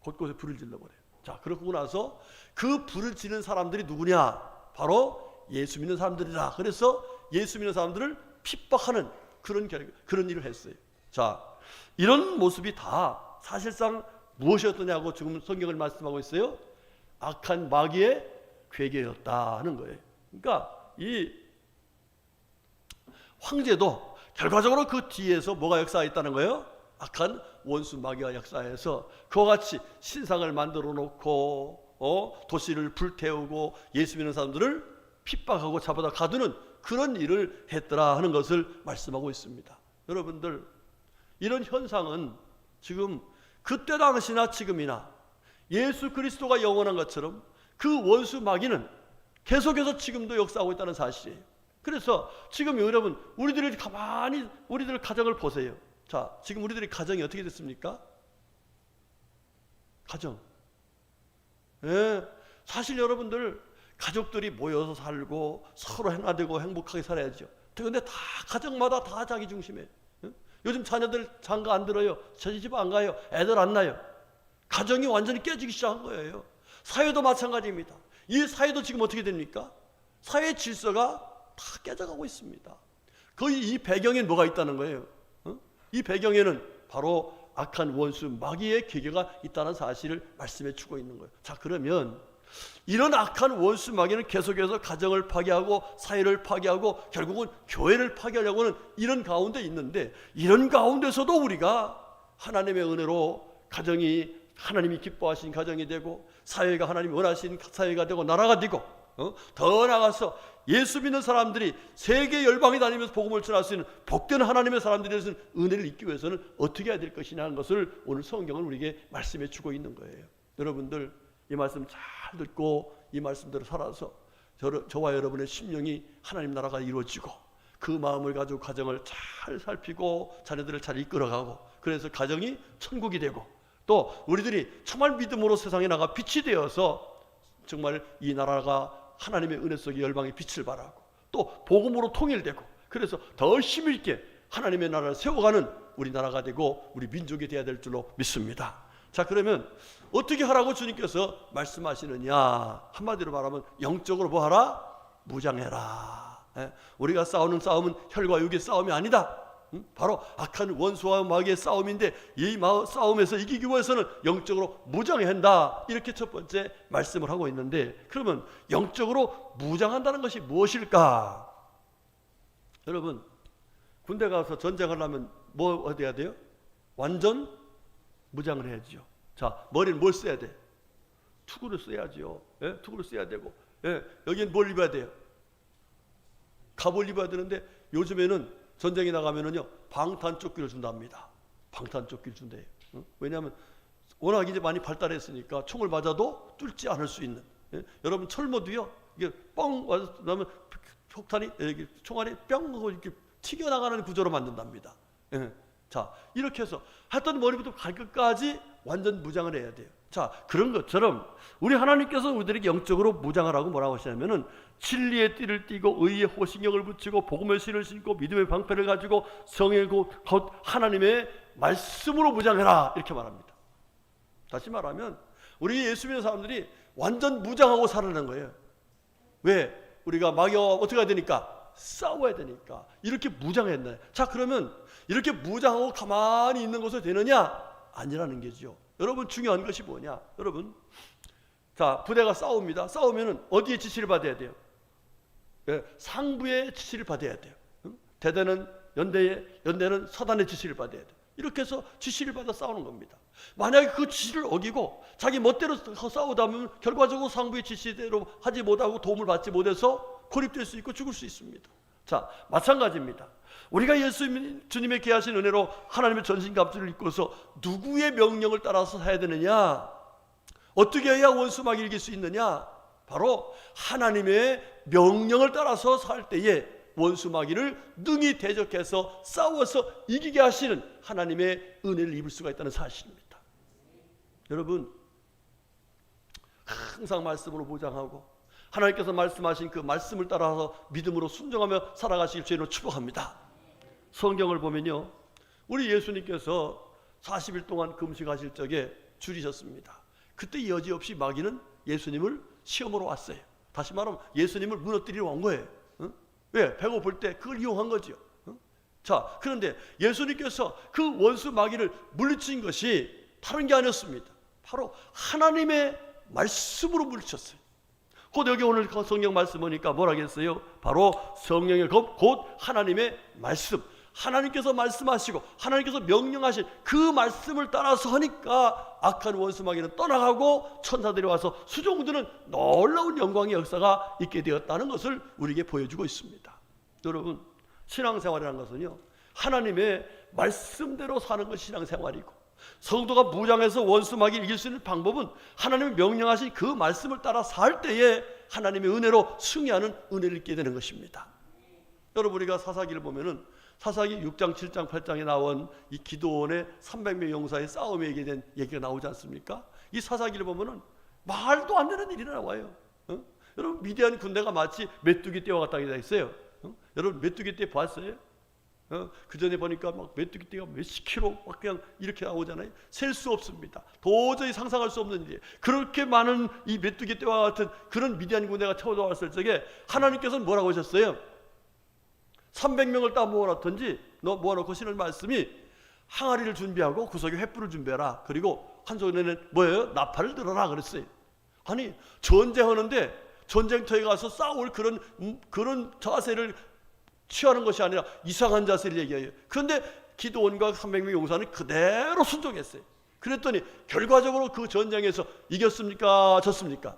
곳곳에 불을 질러버려요. 자, 그러고 나서 그 불을 지른 사람들이 누구냐? 바로 예수 믿는 사람들이다. 그래서 예수 믿는 사람들을 핍박하는 그런 일을 했어요. 자, 이런 모습이 다 사실상 무엇이었느냐고 지금 성경을 말씀하고 있어요. 악한 마귀의 괴계였다는 거예요. 그러니까 이 황제도 결과적으로 그 뒤에서 뭐가 역사했다는 거예요? 악한 원수 마귀가 역사해서 그와 같이 신상을 만들어 놓고 도시를 불태우고 예수 믿는 사람들을 핍박하고 잡아다 가두는 그런 일을 했더라 하는 것을 말씀하고 있습니다. 여러분들, 이런 현상은 지금 그때 당시나 지금이나 예수 그리스도가 영원한 것처럼 그 원수 마귀는 계속해서 지금도 역사하고 있다는 사실이에요. 그래서 지금 여러분 우리들 가정을 보세요. 자, 지금 우리들의 가정이 어떻게 됐습니까? 가정. 예, 사실 여러분들 가족들이 모여서 살고 서로 하나되고 행복하게 살아야죠. 그런데 다 가정마다 다 자기 중심이에요. 요즘 자녀들 장가 안 들어요. 저희 집 안 가요. 애들 안 낳아요. 가정이 완전히 깨지기 시작한 거예요. 사회도 마찬가지입니다. 이 사회도 지금 어떻게 됩니까? 사회 질서가 다 깨져가고 있습니다. 거의 이 배경에 뭐가 있다는 거예요? 이 배경에는 바로 악한 원수 마귀의 계계가 있다는 사실을 말씀해 주고 있는 거예요. 자, 그러면 이런 악한 원수 마귀는 계속해서 가정을 파괴하고 사회를 파괴하고 결국은 교회를 파괴하려고 하는 이런 가운데 있는데, 이런 가운데서도 우리가 하나님의 은혜로 가정이 하나님이 기뻐하신 가정이 되고 사회가 하나님이 원하신 사회가 되고 나라가 되고 더 나아가서 예수 믿는 사람들이 세계 열방에 다니면서 복음을 전할 수 있는 복된 하나님의 사람들에 대해서는 은혜를 잊기 위해서는 어떻게 해야 될 것이냐 하는 것을 오늘 성경은 우리에게 말씀해 주고 있는 거예요. 여러분들 이 말씀 잘 듣고 이 말씀대로 살아서 저와 여러분의 심령이 하나님 나라가 이루어지고 그 마음을 가지고 가정을 잘 살피고 자녀들을 잘 이끌어가고 그래서 가정이 천국이 되고 또 우리들이 정말 믿음으로 세상에 나가 빛이 되어서 정말 이 나라가 하나님의 은혜 속에 열방의 빛을 발하고 또 복음으로 통일되고 그래서 더 힘있게 하나님의 나라를 세워가는 우리나라가 되고 우리 민족이 되어야 될 줄로 믿습니다. 자, 그러면 어떻게 하라고 주님께서 말씀하시느냐? 한마디로 말하면 영적으로 뭐 하라? 무장해라. 우리가 싸우는 싸움은 혈과 육의 싸움이 아니다. 바로 악한 원수와 마귀의 싸움인데 이 싸움에서 이기기 위해서는 영적으로 무장해야 한다. 이렇게 첫 번째 말씀을 하고 있는데, 그러면 영적으로 무장한다는 것이 무엇일까? 여러분, 군대 가서 전쟁을 하면 뭐 어디야 돼요? 완전 무장을 해야죠. 자, 머리는 뭘 써야 돼? 투구를 써야죠. 예? 투구를 써야 되고, 예? 여기는 뭘 입어야 돼요? 갑을 입어야 되는데 요즘에는 전쟁에 나가면은요 방탄조끼를 준답니다. 방탄조끼를 준대요. 왜냐하면 워낙 이제 많이 발달했으니까 총을 맞아도 뚫지 않을 수 있는. 예? 여러분 철모도요 이게 뻥 와서 나면 폭탄이 총알이 뿅 하고 이렇게 튀겨 나가는 구조로 만든답니다. 예. 자, 이렇게 해서 하여튼 머리부터 발끝까지 완전 무장을 해야 돼요. 자, 그런 것처럼 우리 하나님께서 우리들에게 영적으로 무장하라고 뭐라고 하시냐면은 진리의 띠를 띠고 의의 호신경을 붙이고 복음의 신을 신고 믿음의 방패를 가지고 성의 곧 하나님의 말씀으로 무장해라 이렇게 말합니다. 다시 말하면 우리 예수 믿는 사람들이 완전 무장하고 살아가는 거예요. 왜? 우리가 마귀와 어떻게 해야 되니까? 싸워야 되니까 이렇게 무장했나요? 자, 그러면 이렇게 무장하고 가만히 있는 것으로 되느냐? 아니라는 게죠. 여러분, 중요한 것이 뭐냐? 여러분, 자, 부대가 싸웁니다. 싸우면은 어디에 지시를 받아야 돼요? 상부의 지시를 받아야 돼요. 대대는 연대는 서단의 지시를 받아야 돼요. 이렇게 해서 지시를 받아 싸우는 겁니다. 만약에 그 지시를 어기고 자기 멋대로 싸우다 보면 결과적으로 상부의 지시대로 하지 못하고 도움을 받지 못해서 고립될 수 있고 죽을 수 있습니다. 자, 마찬가지입니다. 우리가 주님의 귀하신 은혜로 하나님의 전신갑주를 입고서 누구의 명령을 따라서 해야 되느냐? 어떻게 해야 원수마귀를 이길 수 있느냐? 바로 하나님의 명령을 따라서 살 때에 원수마귀를 능히 대적해서 싸워서 이기게 하시는 하나님의 은혜를 입을 수가 있다는 사실입니다. 여러분, 항상 말씀으로 보장하고 하나님께서 말씀하신 그 말씀을 따라서 믿음으로 순종하며 살아가시길 주님으로 축복합니다. 성경을 보면요, 우리 예수님께서 40일 동안 금식하실 적에 줄이셨습니다. 그때 여지없이 마귀는 예수님을 시험으로 왔어요. 다시 말하면 예수님을 무너뜨리러 온 거예요. 왜? 배고플 때 그걸 이용한 거죠. 자, 그런데 예수님께서 그 원수 마귀를 물리친 것이 다른 게 아니었습니다. 바로 하나님의 말씀으로 물리쳤어요. 곧 여기 오늘 성경 말씀 보니까 뭐라 했어요? 바로 성령의 곧 하나님의 말씀. 하나님께서 말씀하시고 하나님께서 명령하신 그 말씀을 따라서 하니까 악한 원수 마귀는 떠나가고 천사들이 와서 수종드는 놀라운 영광의 역사가 있게 되었다는 것을 우리에게 보여주고 있습니다. 여러분, 신앙생활이라는 것은요, 하나님의 말씀대로 사는 것이 신앙생활이고, 성도가 무장해서 원수 마귀를 이길 수 있는 방법은 하나님이 명령하신 그 말씀을 따라 살 때에 하나님의 은혜로 승리하는 은혜를 입게 되는 것입니다. 여러분, 우리가 사사기를 보면은 사사기 6장, 7장, 8장에 나온 이 기도원의 300명 용사의 싸움에 얘기된 얘기가 나오지 않습니까? 이 사사기를 보면은 말도 안 되는 일이 나와요. 여러분, 미디안 군대가 마치 메뚜기 떼와 같다고 되어 있어요. 여러분, 메뚜기 떼 봤어요? 그 전에 보니까 막 메뚜기 떼가 몇십 킬로 막 그냥 이렇게 나오잖아요. 셀 수 없습니다. 도저히 상상할 수 없는 일이에요. 그렇게 많은 이 메뚜기 떼와 같은 그런 미디안 군대가 쳐들어왔을 적에 하나님께서는 뭐라고 하셨어요? 300명을 다 모아놓고 신을 말씀이 항아리를 준비하고 그 속에 횃불을 준비해라. 그리고 한 손에는 뭐예요? 나팔을 들어라 그랬어요. 아니, 전쟁하는데 전쟁터에 가서 싸울 그런 자세를 취하는 것이 아니라 이상한 자세를 얘기해요. 그런데 기드온과 300명 용사는 그대로 순종했어요. 그랬더니 결과적으로 그 전쟁에서 이겼습니까? 졌습니까?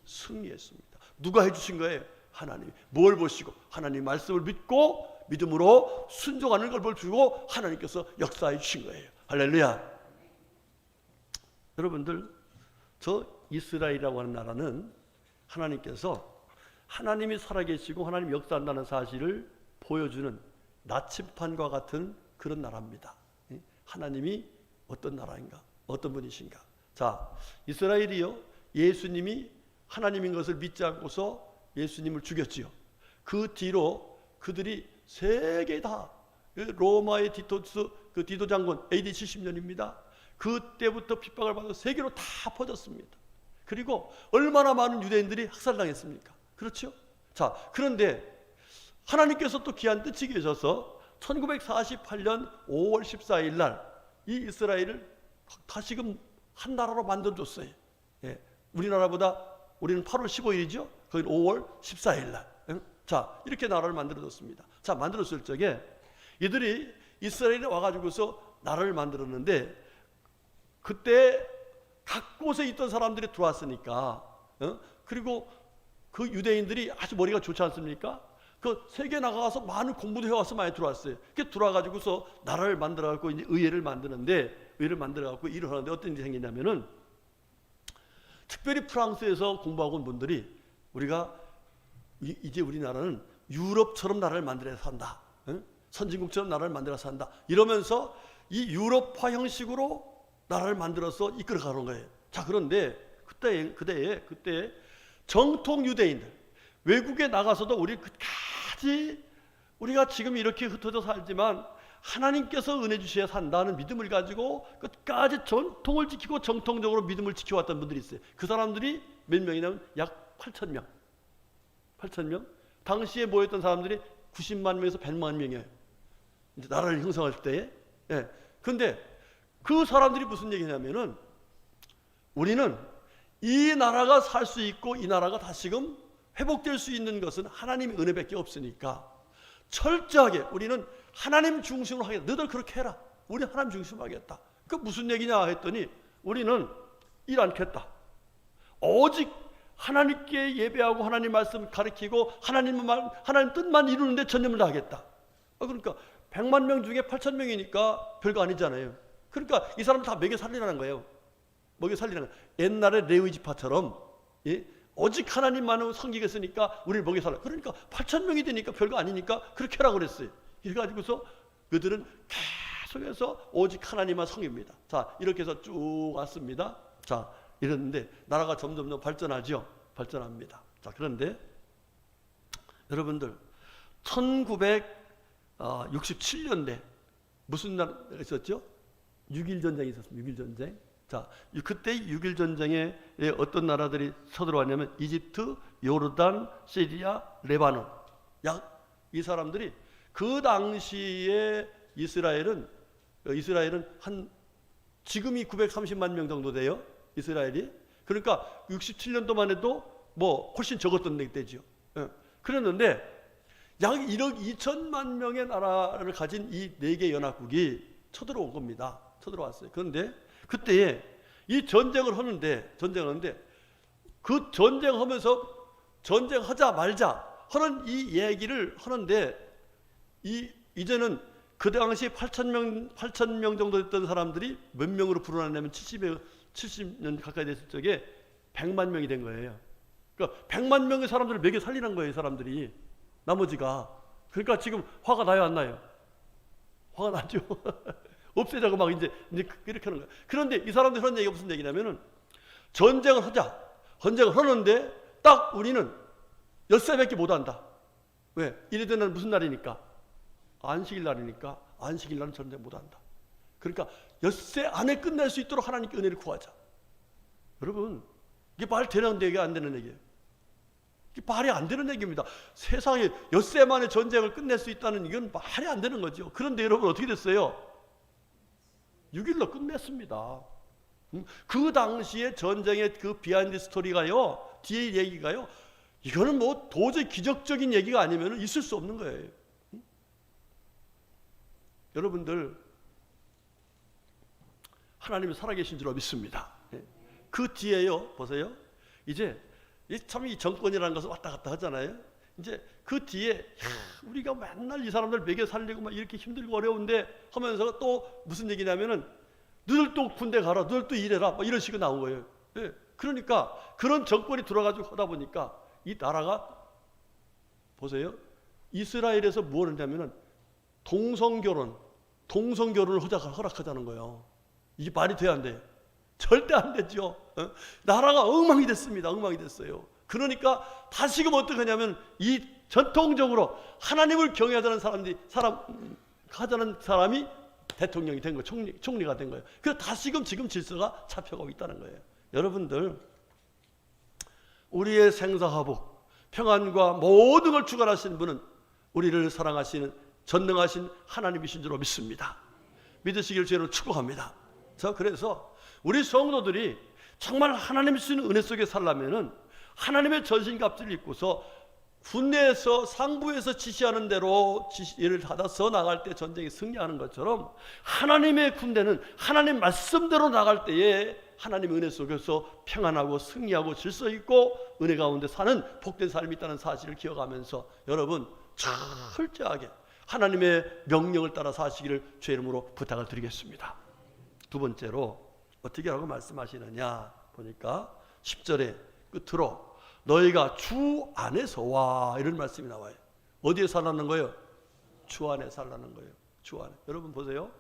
승리했습니다. 누가 해주신 거예요? 하나님이. 뭘 보시고? 하나님 말씀을 믿고 믿음으로 순종하는 걸 보여주고 하나님께서 역사해 주신 거예요. 할렐루야. 여러분들, 저 이스라엘이라고 하는 나라는 하나님께서 하나님이 살아계시고 하나님 역사한다는 사실을 보여주는 나침판과 같은 그런 나라입니다. 하나님이 어떤 나라인가? 어떤 분이신가? 자, 이스라엘이요, 예수님이 하나님인 것을 믿지 않고서 예수님을 죽였지요. 그 뒤로 그들이 세계 다 로마의 디도 장군 AD 70년입니다. 그때부터 핍박을 받아 세계로 다 퍼졌습니다. 그리고 얼마나 많은 유대인들이 학살당했습니까? 그렇죠? 자, 그런데 하나님께서 또 귀한 뜻이 계셔서 1948년 5월 14일 날 이 이스라엘을 다시금 한 나라로 만들어줬어요. 예, 우리는 8월 15일이죠. 거기는 5월 14일 날. 자, 이렇게 나라를 만들어줬습니다. 자, 만들었을 적에 이들이 이스라엘에 와가지고서 나라를 만들었는데 그때 각 곳에 있던 사람들이 들어왔으니까 그리고 그 유대인들이 아주 머리가 좋지 않습니까? 그 세계 나가서 많은 공부도 해와서 많이 들어왔어요. 그렇게 들어와가지고서 나라를 만들어갖고 이제 의회를 만들어갖고 일을 하는데 어떤 일이 생기냐면은 특별히 프랑스에서 공부하고 온 분들이 우리가 이제 우리나라는 유럽처럼 나라를 만들어서 산다. 선진국처럼 나라를 만들어서 산다. 이러면서 이 유럽화 형식으로 나라를 만들어서 이끌어가는 거예요. 자, 그런데 그때 정통 유대인들, 외국에 나가서도 우리가 지금 이렇게 흩어져 살지만 하나님께서 은혜 주셔야 산다는 믿음을 가지고 끝까지 전통을 지키고 정통적으로 믿음을 지켜왔던 분들이 있어요. 그 사람들이 몇 명이냐면 약 8,000명. 8,000명? 당시에 모였던 사람들이 90만 명에서 100만 명이에요. 이제 나라를 형성할 때에. 예. 근데 그 사람들이 무슨 얘기냐면은 우리는 이 나라가 살 수 있고 이 나라가 다시금 회복될 수 있는 것은 하나님의 은혜밖에 없으니까 철저하게 우리는 하나님 중심으로 하겠다. 너들 그렇게 해라. 우리 하나님 중심으로 하겠다. 그 무슨 얘기냐 했더니 우리는 일 않겠다. 오직 하나님께 예배하고 하나님 말씀 가르치고 하나님 뜻만 이루는데 전념을 다하겠다. 그러니까 100만 명 중에 8천 명이니까 별거 아니잖아요. 그러니까 이 사람들 다 먹여 살리라는 거예요. 먹여 살리라는 거예요. 옛날에 레위 지파처럼 오직 하나님만을 섬기겠으니까 우리를 먹여 살라. 그러니까 8천 명이 되니까 별거 아니니까 그렇게 하라고 그랬어요. 그래가지고서 그들은 계속해서 오직 하나님만 섬깁니다. 자, 이렇게 해서 쭉 왔습니다. 자, 이랬는데 나라가 점점 발전하죠. 발전합니다. 자, 그런데 여러분들 1967년대 무슨 날 있었죠? 6.1전쟁이 있었습니다. 6.1전쟁. 자, 그때 6.1전쟁에 어떤 나라들이 서들어왔냐면 이집트, 요르단, 시리아, 레바논. 이 사람들이 그 당시에 이스라엘은 한 지금이 930만 명 정도 돼요. 이스라엘이. 그러니까 67년도만 해도 뭐 훨씬 적었던 때죠. 그랬는데 약 1억 2천만 명의 나라를 가진 이 4개 연합국이 쳐들어온 겁니다. 쳐들어왔어요. 그런데 그때에 이 전쟁을 하는데 그 전쟁하면서 전쟁하자 말자 하는 이 얘기를 하는데 이제는 그 당시 8천 명 정도 됐던 사람들이 몇 명으로 불어났냐면 70년 가까이 됐을 적에 100만 명이 된 거예요. 그러니까 100만 명의 사람들을 먹여 살리는 거예요, 사람들이. 나머지가. 그러니까 지금 화가 나요, 안 나요? 화가 나죠. 없애자고 막 이제 이렇게 하는 거예요. 그런데 이 사람들이 하는 얘기가 무슨 얘기냐면은 전쟁을 하자. 전쟁을 하는데 딱 우리는 엿새밖에 못 한다. 왜? 이래 되는 무슨 날이니까? 안식일 날이니까 안식일 날은 전쟁 못 한다. 그러니까 엿새 안에 끝낼 수 있도록 하나님께 은혜를 구하자. 여러분, 이게 말 되는 얘기가 안 되는 얘기예요. 이게 말이 안 되는 얘기입니다. 세상에 엿새 만에 전쟁을 끝낼 수 있다는 이건 말이 안 되는 거죠. 그런데 여러분 어떻게 됐어요? 6일로 끝냈습니다. 그 당시에 전쟁의 그 비하인드 스토리가요, 뒤에 얘기가요, 이거는 뭐 도저히 기적적인 얘기가 아니면 있을 수 없는 거예요. 여러분들, 하나님이 살아계신 줄 믿습니다. 그 뒤에요, 보세요. 이제 참 이 정권이라는 것은 왔다 갔다 하잖아요. 이제 그 뒤에 우리가 맨날 이 사람들 먹여 살리고 막 이렇게 힘들고 어려운데 하면서 또 무슨 얘기냐면은 너들 또 군대 가라, 너들 또 일해라, 막 이런 식으로 나온 거예요. 그러니까 그런 정권이 들어가지고 하다 보니까 이 나라가 보세요. 이스라엘에서 뭘 했냐면은 동성결혼을 허락하자는 거예요. 이게 말이 돼야 안 돼요? 절대 안 되죠. 나라가 엉망이 됐습니다. 엉망이 됐어요. 그러니까 다시금 어떻게 하냐면 이 전통적으로 하나님을 경외하자는 하자는 사람이 대통령이 된 거예요. 총리가 된 거예요. 그래서 다시금 지금 질서가 잡혀가고 있다는 거예요. 여러분들, 우리의 생사화복, 평안과 모든 걸 주관하시는 분은 우리를 사랑하시는 전능하신 하나님이신 줄로 믿습니다. 믿으시길 주로 축복합니다. 그래서 우리 성도들이 정말 하나님이 주시는 은혜 속에 살려면은 하나님의 전신갑주를 입고서 군내에서 상부에서 지시하는 대로 지시를 받아서 나갈 때 전쟁에 승리하는 것처럼 하나님의 군대는 하나님 말씀대로 나갈 때에 하나님의 은혜 속에서 평안하고 승리하고 질서 있고 은혜 가운데 사는 복된 삶이 있다는 사실을 기억하면서 여러분 철저하게 하나님의 명령을 따라 사시기를 주의 이름으로 부탁을 드리겠습니다. 두 번째로 어떻게 하라고 말씀하시느냐 보니까 10절에 끝으로 너희가 주 안에서 와, 이런 말씀이 나와요. 어디에 살라는 거예요? 주 안에 살라는 거예요. 주 안에. 여러분 보세요.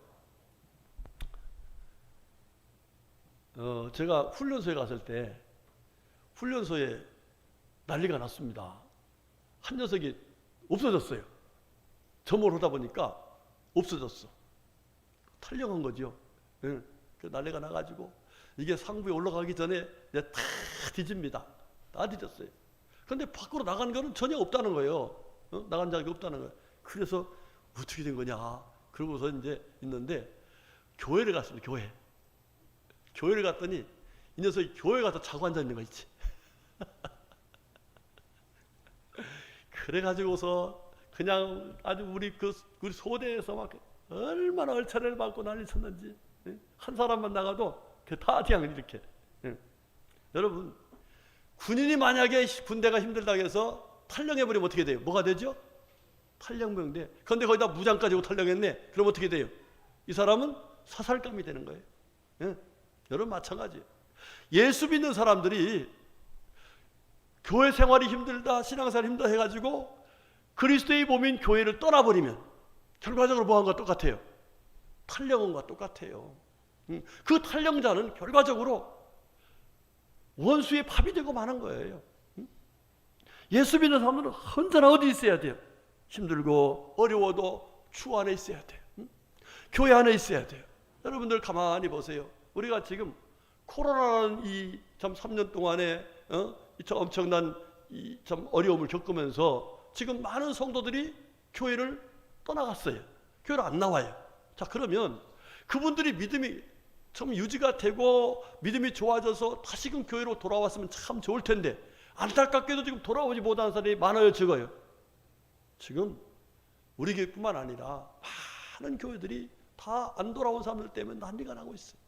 제가 훈련소에 갔을 때 훈련소에 난리가 났습니다. 한 녀석이 없어졌어요. 점호를 하다 보니까 없어졌어. 탈령한 거죠. 그 난리가 나가지고 이게 상부에 올라가기 전에 다 뒤집니다. 다 뒤졌어요. 그런데 밖으로 나간 거는 전혀 없다는 거예요. 나간 적이 없다는 거예요. 그래서 어떻게 된 거냐. 그러고서 이제 있는데 교회를 갔습니다. 교회를 갔더니 이 녀석이 교회 가서 자고 앉아 있는 거 있지. 그래가지고서 그냥 아주 우리 소대에서 막 얼마나 얼차례를 받고 난리 쳤는지, 한 사람만 나가도 다 그냥 이렇게. 여러분, 군인이 만약에 군대가 힘들다고 해서 탈령해버리면 어떻게 돼요? 뭐가 되죠? 탈령병대. 그런데 거기다 무장 가지고 탈령했네. 그럼 어떻게 돼요? 이 사람은 사살감이 되는 거예요. 여러분 마찬가지예요. 예수 믿는 사람들이 교회 생활이 힘들다, 신앙생활이 힘들다 해가지고 그리스도의 몸인 교회를 떠나버리면 결과적으로 뭐한 것과 똑같아요? 탈령한 것과 똑같아요. 그 탈령자는 결과적으로 원수의 밥이 되고 마는 거예요. 예수 믿는 사람들은 언제나 어디 있어야 돼요? 힘들고 어려워도 주 안에 있어야 돼요. 교회 안에 있어야 돼요. 여러분들 가만히 보세요. 우리가 지금 코로나라는 이 참 3년 동안에 참 엄청난 이 참 어려움을 겪으면서 지금 많은 성도들이 교회를 떠나갔어요. 교회를 안 나와요. 자, 그러면 그분들이 믿음이 좀 유지가 되고 믿음이 좋아져서 다시금 교회로 돌아왔으면 참 좋을 텐데 안타깝게도 지금 돌아오지 못하는 사람이 많아요, 적어요? 지금 우리 교회뿐만 아니라 많은 교회들이 다 안 돌아온 사람들 때문에 난리가 나고 있어요.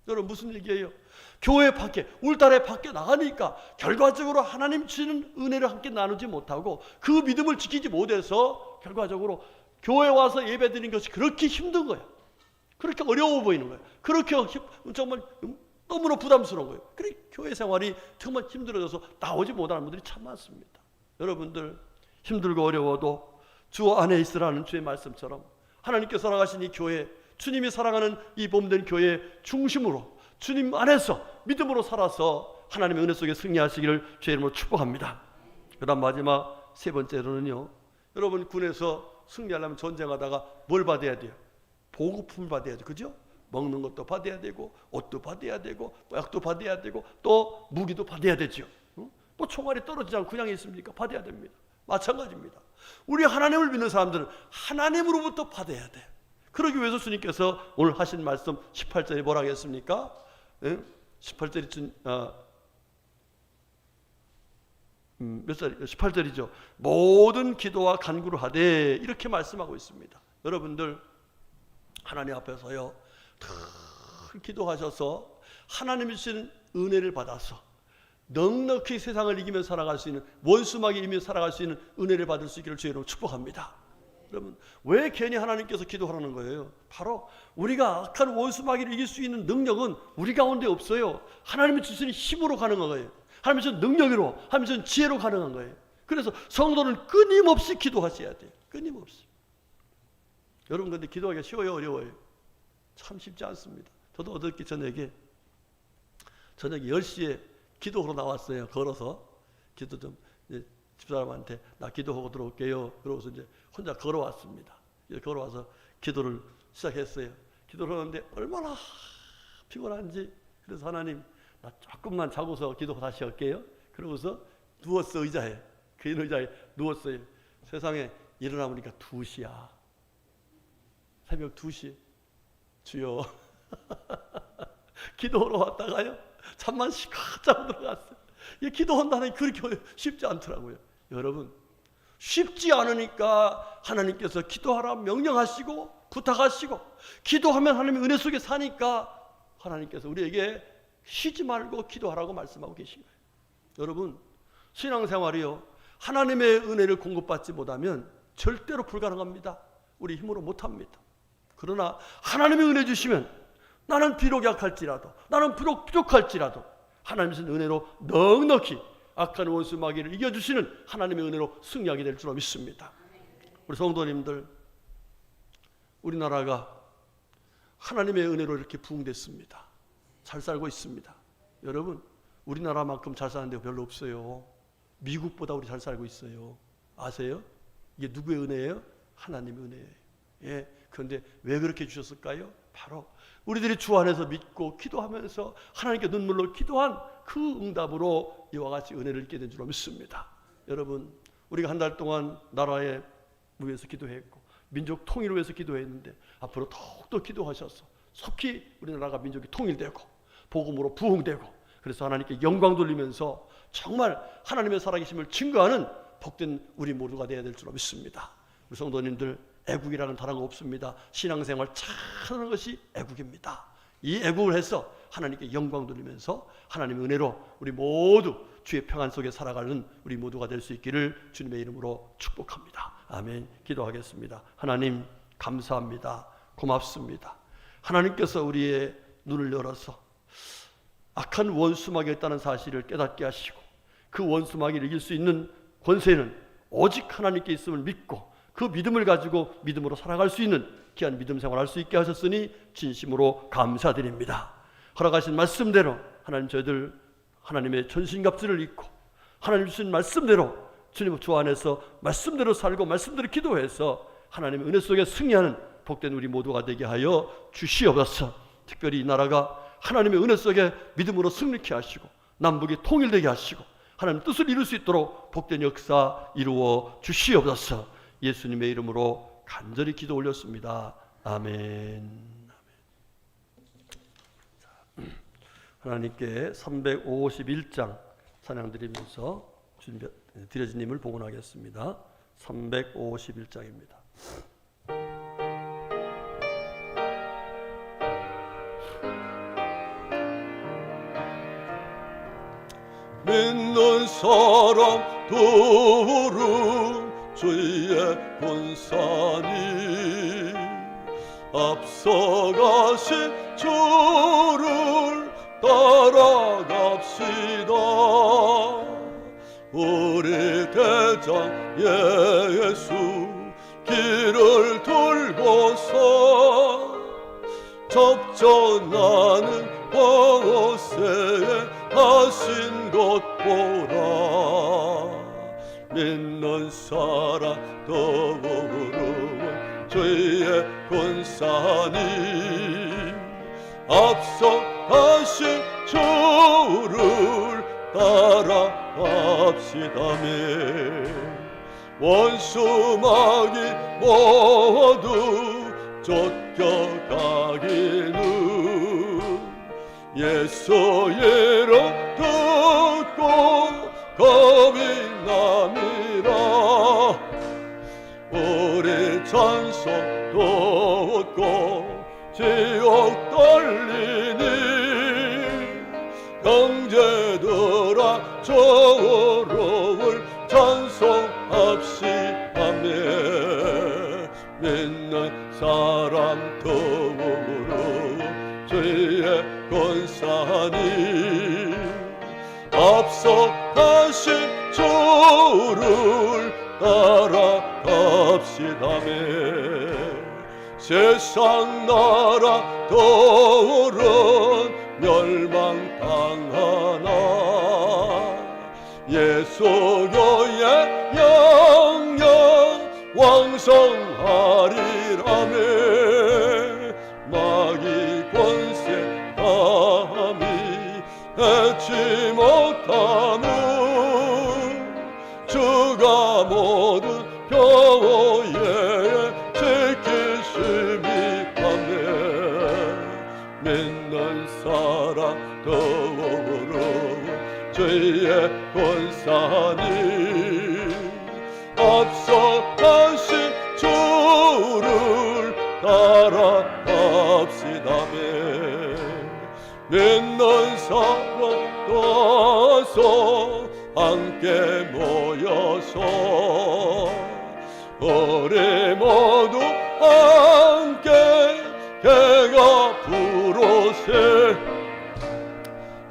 여러분 무슨 얘기예요? 교회 밖에, 울타리 밖에 나가니까 결과적으로 하나님 주시는 은혜를 함께 나누지 못하고 그 믿음을 지키지 못해서 결과적으로 교회 와서 예배드리는 것이 그렇게 힘든 거야. 그렇게 어려워 보이는 거예요. 그렇게 정말 너무나 부담스러운 거예요. 그래 교회 생활이 정말 힘들어져서 나오지 못하는 분들이 참 많습니다. 여러분들 힘들고 어려워도 주 안에 있으라는 주의 말씀처럼 하나님께서 살아가신 이 교회, 주님이 사랑하는 이 몸된 교회 중심으로 주님 안에서 믿음으로 살아서 하나님의 은혜 속에 승리하시기를 주의 이름으로 축복합니다. 그 다음 마지막 세 번째로는요, 여러분 군에서 승리하려면 전쟁하다가 뭘 받아야 돼요? 보급품을 받아야죠. 그죠? 먹는 것도 받아야 되고 옷도 받아야 되고 약도 받아야 되고 또 무기도 받아야 되죠. 뭐 총알이 떨어지지 않고 그냥 있습니까? 받아야 됩니다. 마찬가지입니다. 우리 하나님을 믿는 사람들은 하나님으로부터 받아야 돼요. 그러기 위해서 주님께서 오늘 하신 말씀 18절에 뭐라고 했습니까? 18절이 몇 절? 18절이죠. 모든 기도와 간구를 하되 이렇게 말씀하고 있습니다. 여러분들 하나님 앞에서요 늘 기도하셔서 하나님이 주신 은혜를 받아서 넉넉히 세상을 이기며 살아갈 수 있는, 원수막이 이기며 살아갈 수 있는 은혜를 받을 수 있기를 주의로 축복합니다. 여러분 왜 괜히 하나님께서 기도하라는 거예요? 바로 우리가 악한 원수마귀를 이길 수 있는 능력은 우리 가운데 없어요. 하나님이 주시는 힘으로 가능한 거예요. 하나님이 주시는 능력으로, 하나님이 주시는 지혜로 가능한 거예요. 그래서 성도는 끊임없이 기도하셔야 돼요. 끊임없이. 여러분 근데 기도하기가 쉬워요, 어려워요? 참 쉽지 않습니다. 저도 어저께 저녁에 10시에 기도하러 나왔어요. 걸어서 기도 좀 집사람한테 나 기도하고 들어올게요. 그러고서 이제 혼자 걸어왔습니다. 걸어와서 기도를 시작했어요. 기도를 하는데 얼마나 피곤한지. 그래서 하나님 나 조금만 자고서 기도 다시 할게요. 그러고서 누웠어. 의자에. 그 의자에 누웠어요. 세상에 일어나 보니까 2시야. 새벽 2시. 주여 기도하러 왔다가요 잠만 시컷 자고 들어갔어요. 이 기도한다는 게 그렇게 쉽지 않더라고요. 여러분 쉽지 않으니까 하나님께서 기도하라 명령하시고 부탁하시고 기도하면 하나님의 은혜 속에 사니까 하나님께서 우리에게 쉬지 말고 기도하라고 말씀하고 계신 거예요. 여러분 신앙생활이요 하나님의 은혜를 공급받지 못하면 절대로 불가능합니다. 우리 힘으로 못합니다. 그러나 하나님의 은혜 주시면 나는 비록 약할지라도 나는 비록 부족할지라도 하나님의 은혜로 넉넉히 악한 원수 마귀를 이겨주시는 하나님의 은혜로 승리하게 될 줄로 믿습니다. 우리 성도님들 우리나라가 하나님의 은혜로 이렇게 부흥됐습니다. 잘 살고 있습니다. 여러분 우리나라만큼 잘 사는 데 별로 없어요. 미국보다 우리 잘 살고 있어요. 아세요? 이게 누구의 은혜예요? 하나님의 은혜예요. 예, 그런데 왜 그렇게 주셨을까요? 바로 우리들이 주 안에서 믿고 기도하면서 하나님께 눈물로 기도한 그 응답으로 이와 같이 은혜를 입게 된 줄로 믿습니다. 여러분 우리가 한 달 동안 나라에 위해서 기도했고 민족 통일을 위해서 기도했는데 앞으로 더욱더 기도하셔서 속히 우리나라가 민족이 통일되고 복음으로 부흥되고 그래서 하나님께 영광 돌리면서 정말 하나님의 살아계심을 증거하는 복된 우리 모두가 되어야 될 줄 믿습니다. 우리 성도님들, 애국이라는 단어가 없습니다. 신앙생활 잘하는 것이 애국입니다. 이 애국을 해서 하나님께 영광 돌리면서 하나님의 은혜로 우리 모두 주의 평안 속에 살아가는 우리 모두가 될 수 있기를 주님의 이름으로 축복합니다. 아멘. 기도하겠습니다. 하나님 감사합니다. 고맙습니다. 하나님께서 우리의 눈을 열어서 악한 원수마귀가 있다는 사실을 깨닫게 하시고 그 원수마귀를 이길 수 있는 권세는 오직 하나님께 있음을 믿고 그 믿음을 가지고 믿음으로 살아갈 수 있는 귀한 믿음 생활할 수 있게 하셨으니 진심으로 감사드립니다. 허락하신 말씀대로 하나님 저희들 하나님의 전신갑주를 입고 하나님 주신 말씀대로 주님 주 안에서 말씀대로 살고 말씀대로 기도해서 하나님의 은혜 속에 승리하는 복된 우리 모두가 되게 하여 주시옵소서. 특별히 이 나라가 하나님의 은혜 속에 믿음으로 승리케 하시고 남북이 통일되게 하시고 하나님 뜻을 이룰 수 있도록 복된 역사 이루어 주시옵소서. 예수님의 이름으로 간절히 기도 올렸습니다. 아멘. 하나님께 351장 찬양 드리면서 드려지님을 봉헌하겠습니다. 351장입니다. 믿는 사람 도를 주의 본산이 앞서가신 주를 따라갑시다. 우리 대장 예수 길을 돌고서 접전하는 곳에 하신 것 보라. 믿는 사람 더불어 주의 권산이 앞서 가신 주를 따라갑시다며. 원수마귀 모두 쫓겨가기는 예수 이름 듣고 겁이 남이라. 우리 찬송 돋고 지옥 떨리니 형제들아 저러울 찬송합시다며. 믿는 사람 더불어 주의 권산이 앞서 가신 주를 따라갑시다며. 세상 나라 도른 멸망당하나 예수교의 영영 왕성하리라며. 마귀 권세 감히 해치 못하는 주가 모든 교회에 지키심이 하네. 믿는 사람 더불어 주의 권산이 앞서 가신 주를 따라갑시다며. 믿는 사람 도와서 함께 모여서 우리 모두 함께 개가 부르세.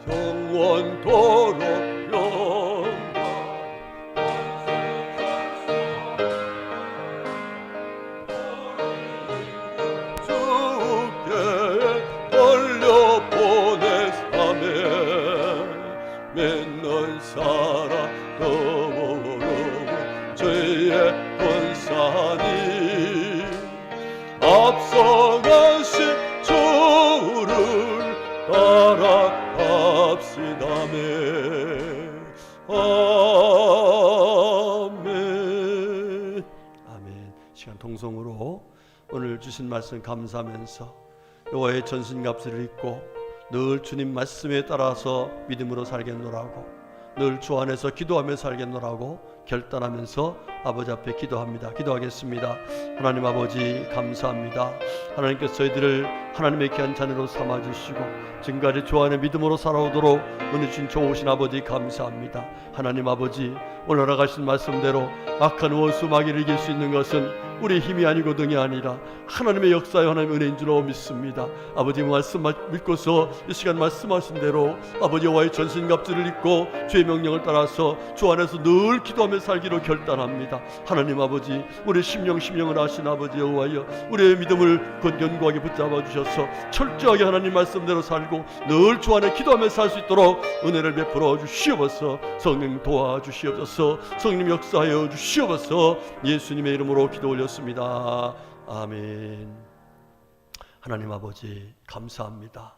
영원토록 영광 주께 돌려보내사매. 믿는 사람 더불어 주의 권산이 앞서가신 주를 따라갑시다며. 아멘. 아멘. 시간 동성으로 오늘 주신 말씀 감사하면서 여호와의 전신갑주를 입고 늘 주님 말씀에 따라서 믿음으로 살겠노라고, 늘 주 안에서 기도하며 살겠노라고 결단하면서 아버지 앞에 기도하겠습니다. 하나님 아버지 감사합니다. 하나님께서 저희들을 하나님의 귀한 자녀로 삼아주시고 지금까지 주 안에 믿음으로 살아오도록 은혜 주신 좋으신 아버지 감사합니다. 하나님 아버지 오늘 알아가신 말씀대로 악한 원수 마귀를 이길 수 있는 것은 우리의 힘이 아니고 등이 아니라 하나님의 역사에 하나님의 은혜인 줄로 믿습니다. 아버지 말씀 믿고서 이 시간 말씀하신 대로 아버지 여호와의 전신갑주를 입고 주의 명령을 따라서 주 안에서 늘 기도하며 살기로 결단합니다. 하나님 아버지 우리의 심령을 아신 아버지 여호와여 우리의 믿음을 견고하게 붙잡아 주셔서 철저하게 하나님 말씀대로 살고 늘 주 안에 기도하며 살 수 있도록 은혜를 베풀어 주시옵소서. 성령 도와주시옵소서. 성령 역사하여 주시옵소서. 예수님의 이름으로 기도 올렸습니다. 아멘. 하나님 아버지 감사합니다.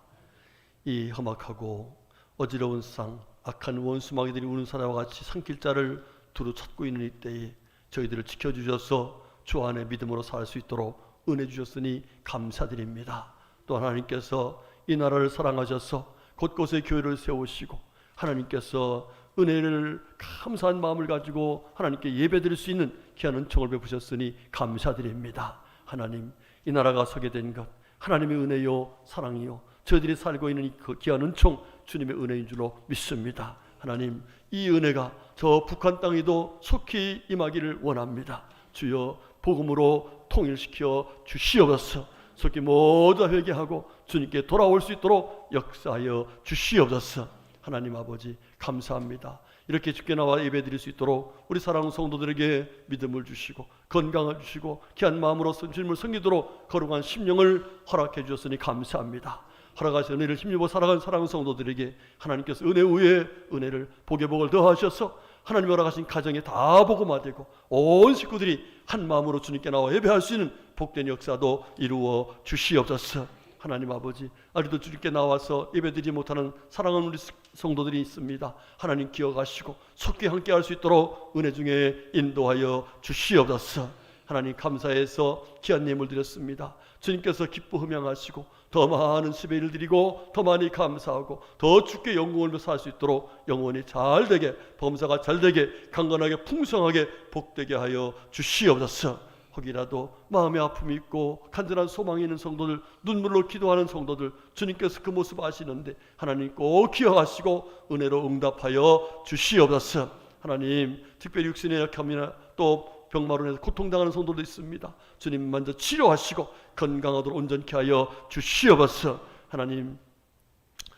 이 험악하고 어지러운 세상 악한 원수 마귀들이 우는 사자와 같이 산길자를 두루 찾고 있는 이때에 저희들을 지켜주셔서 주 안에 믿음으로 살 수 있도록 은혜 주셨으니 감사드립니다. 또 하나님께서 이 나라를 사랑하셔서 곳곳에 교회를 세우시고 하나님께서 은혜를 감사한 마음을 가지고 하나님께 예배드릴 수 있는 귀한 은총을 베푸셨으니 감사드립니다. 하나님 이 나라가 서게 된 것 하나님의 은혜요 사랑이요 저희들이 살고 있는 그 귀한 은총 주님의 은혜인 줄로 믿습니다. 하나님 이 은혜가 저 북한 땅에도 속히 임하기를 원합니다. 주여 복음으로 통일시켜 주시옵소서. 속히 모두 회개하고 주님께 돌아올 수 있도록 역사하여 주시옵소서. 하나님 아버지 감사합니다. 이렇게 주께 나와 예배드릴 수 있도록 우리 사랑하는 성도들에게 믿음을 주시고 건강을 주시고 귀한 마음으로 주님을 섬기도록 거룩한 심령을 허락해 주셨으니 감사합니다. 허락하신 은혜를 힘입어 살아간 사랑하는 성도들에게 하나님께서 은혜 위에 은혜를 복에 복을 더하셔서 하나님이 허락하신 가정에 다 복음화되고 온 식구들이 한 마음으로 주님께 나와 예배할 수 있는 복된 역사도 이루어 주시옵소서. 하나님 아버지 아직도 주님께 나와서 예배드리지 못하는 사랑하는 우리 성도들이 있습니다. 하나님 기억하시고 속히 함께 할 수 있도록 은혜 중에 인도하여 주시옵소서. 하나님 감사해서 귀한 예물 드렸습니다. 주님께서 기뻐 흠양하시고 더 많은 수배를 드리고 더 많이 감사하고 더 주께 영광을 살 수 있도록 영원히 잘 되게 범사가 잘 되게 강건하게 풍성하게 복되게 하여 주시옵소서. 혹이라도 마음의 아픔이 있고 간절한 소망이 있는 성도들 눈물로 기도하는 성도들 주님께서 그 모습 아시는데 하나님 꼭 기억하시고 은혜로 응답하여 주시옵소서. 하나님 특별히 육신의 약함이나 또 병마로 인해서 고통당하는 성도도 있습니다. 주님 먼저 치료하시고 건강하도록 온전케 하여 주시옵소서. 하나님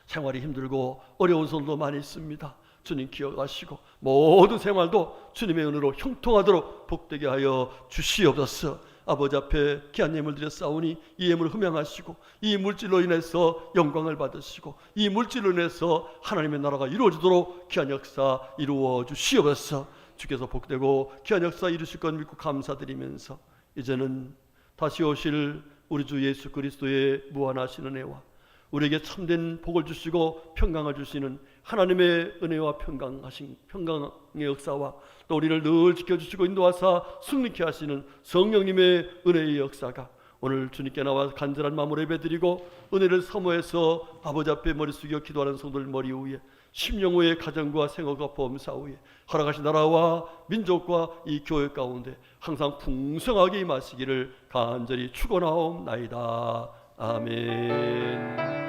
생활이 힘들고 어려운 성도도 많이 있습니다. 주님 기억하시고 모든 생활도 주님의 은혜로 형통하도록 복되게 하여 주시옵소서. 아버지 앞에 귀한 예물 드려 싸우니 이 예물 흠양하시고 이 물질로 인해서 영광을 받으시고 이 물질로 인해서 하나님의 나라가 이루어지도록 귀한 역사 이루어 주시옵소서. 주께서 복되고 귀한 역사 이루실 것 믿고 감사드리면서 이제는 다시 오실 우리 주 예수 그리스도의 무한하신 은혜와 우리에게 참된 복을 주시고 평강을 주시는 하나님의 은혜와 평강의 역사와 또 우리를 늘 지켜주시고 인도하사 승리케 하시는 성령님의 은혜의 역사가 오늘 주님께 나와 간절한 마음으로 예배드리고 은혜를 사모해서 아버지 앞에 머리 숙여 기도하는 성도들 머리 위에 심령 위에 가정과 생업과 범사 위에 허락하신 나라와 민족과 이 교회 가운데 항상 풍성하게 임하시기를 간절히 축원하옵나이다. 아멘.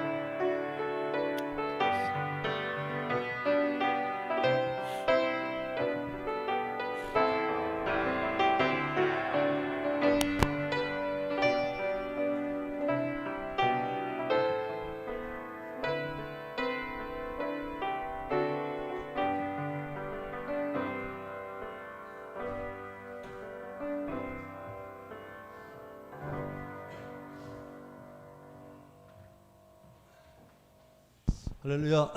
할렐루야.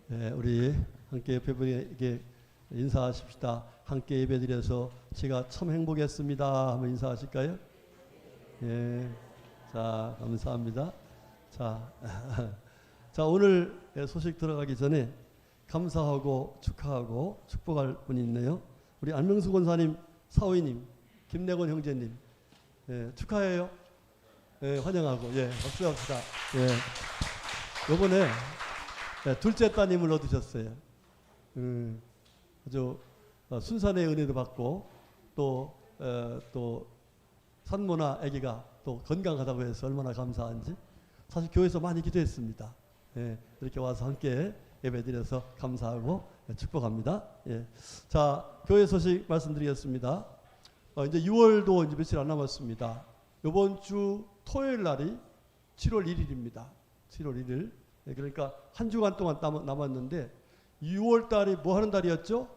네, 우리 함께 옆에 분에게 인사하십시다. 함께 예배드려서 제가 참 행복했습니다. 한번 인사하실까요? 예. 자, 감사합니다. 자, 오늘 소식 들어가기 전에 감사하고 축하하고 축복할 분이 있네요. 우리 안명수 권사님, 사오이님, 김내건 형제님, 예, 축하해요. 예, 환영하고, 예, 박수합시다. 예. 요번에 둘째 따님을 얻으셨어요. 아주 순산의 은혜도 받고 또 산모나 아기가 또 건강하다고 해서 얼마나 감사한지 사실 교회에서 많이 기도했습니다. 예, 이렇게 와서 함께 예배드려서 감사하고 축복합니다. 예. 자, 교회 소식 말씀드리겠습니다. 이제 6월도 이제 며칠 안 남았습니다. 이번 주 토요일 날이 7월 1일입니다. 7월 1일. 예, 그러니까 한 주간 동안 남았는데 6월 달이 뭐 하는 달이었죠?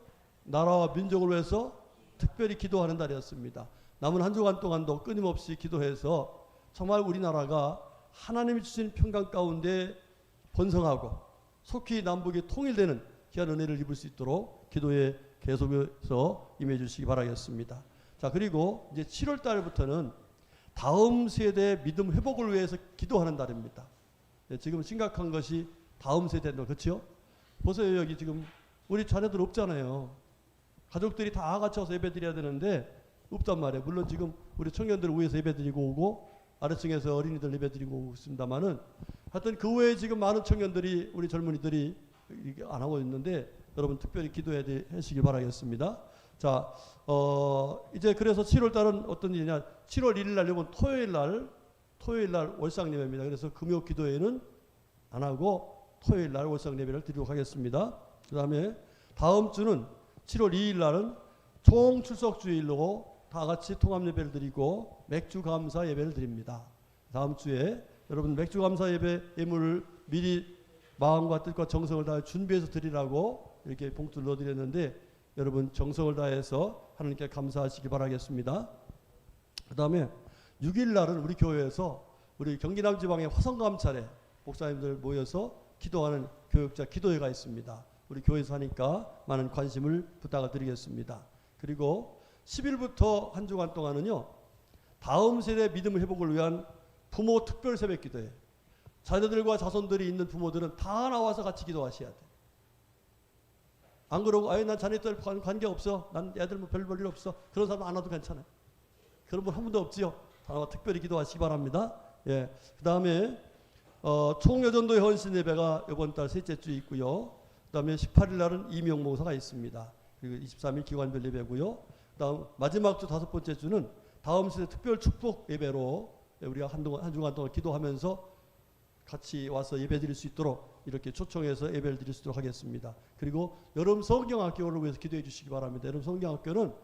나라와 민족을 위해서 특별히 기도하는 달이었습니다. 남은 한 주간 동안도 끊임없이 기도해서 정말 우리나라가 하나님이 주신 평강 가운데 번성하고 속히 남북이 통일되는 귀한 은혜를 입을 수 있도록 기도에 계속해서 임해 주시기 바라겠습니다. 자, 그리고 이제 7월 달부터는 다음 세대의 믿음 회복을 위해서 기도하는 달입니다. 네, 지금 심각한 것이 다음 세대인데, 그렇죠? 보세요, 여기 지금 우리 자녀들 없잖아요. 가족들이 다 같이 와서 예배 드려야 되는데 없단 말이에요. 물론 지금 우리 청년들 위에서 예배 드리고 오고 아래층에서 어린이들 예배 드리고 오고 있습니다만은 하여튼 그 외에 지금 많은 청년들이 우리 젊은이들이 안 하고 있는데 여러분 특별히 기도해 주시길 바라겠습니다. 자, 이제 그래서 7월 달은 어떤 일이냐? 7월 1일 날 이번 토요일 날 월상 예배입니다. 그래서 금요 기도회는 안 하고 토요일 날 월상 예배를 드리도록 하겠습니다. 그다음에 다음 주는 7월 2일 날은 총 출석 주일로 다 같이 통합 예배를 드리고 맥주 감사 예배를 드립니다. 다음 주에 여러분 맥주 감사 예배 예물을 미리 마음과 뜻과 정성을 다해 준비해서 드리라고 이렇게 봉투를 넣어드렸는데 여러분 정성을 다해서 하나님께 감사하시기 바라겠습니다. 그 다음에 6일 날은 우리 교회에서 우리 경기남 지방의 화성감찰에 목사님들 모여서 기도하는 교육자 기도회가 있습니다. 우리 교회에서 하니까 많은 관심을 부탁을 드리겠습니다. 그리고 10일부터 한 주간 동안은요, 다음 세대 믿음 회복을 위한 부모 특별 새벽 기도회. 자녀들과 자손들이 있는 부모들은 다 나와서 같이 기도하셔야 돼. 안 그러고 아유 난 자녀들 관계 없어, 난 애들 뭐 별 볼 일 없어, 그런 사람 안 와도 괜찮아요. 그런 분 한 분도 없지요. 다 나와 특별히 기도하시기 바랍니다. 예. 그 다음에 총여전도의 헌신 예배가 이번 달 셋째 주에 있고요. 그 다음에 18일 날은 이명봉사가 있습니다. 그리고 23일 기관별 예배고요. 그 다음 마지막 주 다섯 번째 주는 다음 시대 특별 축복 예배로 우리가 한 주간 동안 기도하면서 같이 와서 예배 드릴 수 있도록 이렇게 초청해서 예배를 드릴 수 있도록 하겠습니다. 그리고 여름 성경학교를 위해서 기도해 주시기 바랍니다. 여름 성경학교는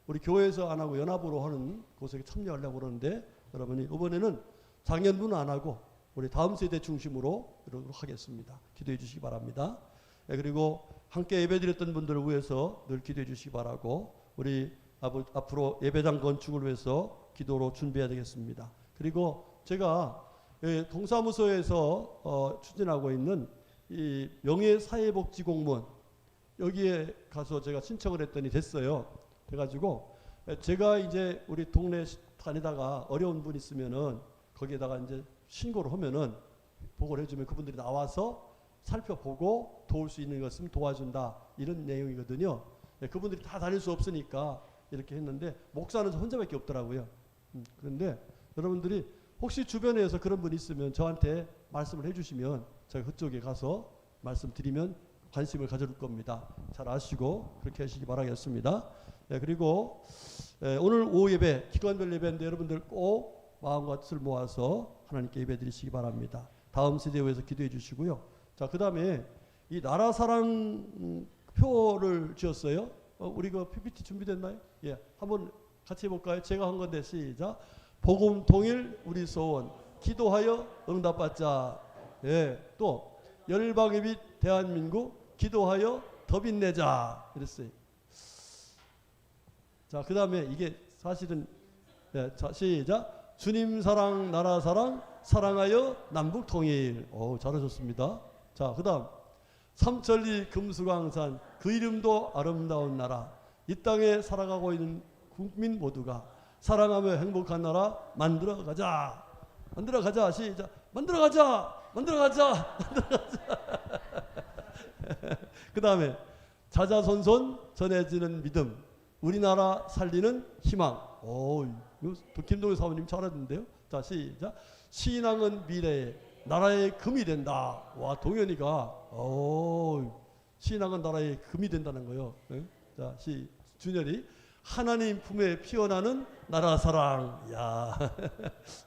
우리 교회에서 안 하고 연합으로 하는 곳에 참여하려고 그러는데 여러분이 이번에는 작년부는 안 하고 우리 다음 세대 중심으로 이러도록 하겠습니다. 기도해 주시기 바랍니다. 네, 그리고 함께 예배 드렸던 분들을 위해서 늘 기도해 주시기 바라고 우리 앞으로 예배당 건축을 위해서 기도로 준비해야 되겠습니다. 그리고 제가 동사무소에서 추진하고 있는 이 명예사회복지공무원 여기에 가서 제가 신청을 했더니 됐어요. 그래가지고 제가 이제 우리 동네 다니다가 어려운 분 있으면은 거기에다가 이제 신고를 하면은 보고를 해주면 그분들이 나와서 살펴보고 도울 수 있는 것은 도와준다 이런 내용이거든요. 그분들이 다 다닐 수 없으니까 이렇게 했는데 목사는 혼자밖에 없더라고요. 그런데 여러분들이 혹시 주변에서 그런 분 있으면 저한테 말씀을 해주시면 제가 그쪽에 가서 말씀드리면 관심을 가져줄 겁니다. 잘 아시고 그렇게 하시기 바라겠습니다. 네, 그리고 오늘 오후 예배 기관별 예배인데 여러분들 꼭 마음과 뜻을 모아서 하나님께 예배 드리시기 바랍니다. 다음 세대에 위해서 기도해 주시고요. 자, 그 다음에 이 나라 사랑 표를 지었어요. 우리 그 PPT 준비됐나요? 예, 한번 같이 해볼까요? 제가 한 건데 시작. 복음 통일 우리 소원 기도하여 응답받자. 예, 또 열방의 빛 대한민국 기도하여 더 빛내자 이랬어요. 자, 그 다음에 이게 사실은 자, 시작. 주님 사랑 나라 사랑 사랑하여 남북 통일. 오, 잘하셨습니다. 자, 그 다음 삼천리 금수강산 그 이름도 아름다운 나라 이 땅에 살아가고 있는 국민 모두가 사랑하며 행복한 나라 만들어가자. 만들어가자. 시작. 만들어가자. 만들어가자. 만들어가자. 그 다음에 자자손손 전해지는 믿음 우리나라 살리는 희망. 오, 김동현 사모님 잘하는데요. 자, 시작. 신앙은 미래에 나라의 금이 된다. 와, 동현이가 신앙은 나라의 금이 된다는 거요. 자, 준열이 하나님 품에 피어나는 나라 사랑. 야,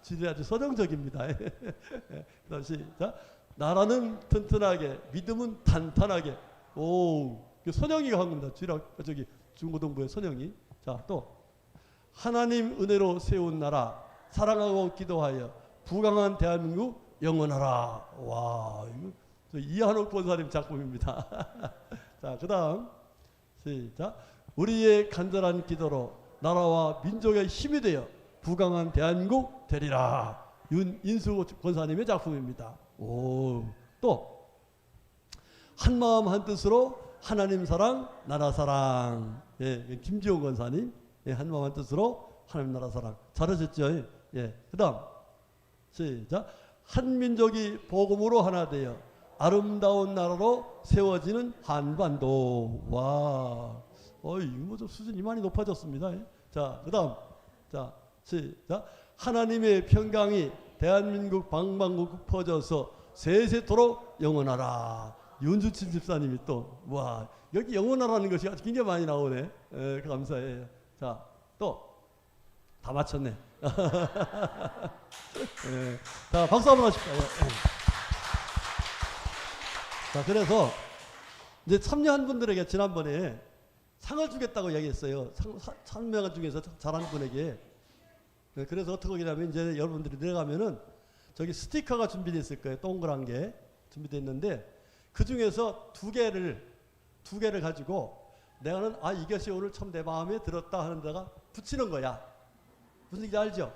준열이 아주 서정적입니다. 그다음 시작. 나라는 튼튼하게, 믿음은 탄탄하게. 오, 선영이가 한 겁니다. 저기 중고등부의 선영이. 자, 또 하나님 은혜로 세운 나라, 사랑하고 기도하여 부강한 대한민국 영원하라. 와, 이거 이한옥 권사님 작품입니다. 자, 그다음 시작. 우리의 간절한 기도로 나라와 민족의 힘이 되어 부강한 대한민국 되리라. 윤인수 권사님의 작품입니다. 오, 또 한마음 한뜻으로 하나님 사랑 나라 사랑. 예, 김지용 권사님. 예, 한마음 한뜻으로 하나님 나라 사랑. 잘하셨죠? 예, 그다음 시작. 한 민족이 복음으로 하나 되어 아름다운 나라로 세워지는 한반도. 와, 이거 뭐 좀 수준이 많이 높아졌습니다. 예. 자, 그다음 자 시작. 하나님의 평강이 대한민국 방방곡곡 퍼져서 세세토록 영원하라. 윤주친 집사님이 또, 와, 여기 영원하라는 것이 아주 굉장히 많이 나오네. 예, 감사해요. 자, 또 다 맞췄네. 예, 자, 박수 한번 하십시오. 예. 자, 그래서 이제 참여한 분들에게 지난번에 상을 주겠다고 이야기했어요. 참여한 중에서 잘하는 분에게. 네, 그래서 어떻게 하냐면 이제 여러분들이 내려가면은 저기 스티커가 준비되어 있을 거예요. 동그란 게 준비되어 있는데 그 중에서 두 개를 가지고 내가는 이것이 오늘 참 내 마음에 들었다 하는 데가 붙이는 거야. 무슨 얘기인지 알죠?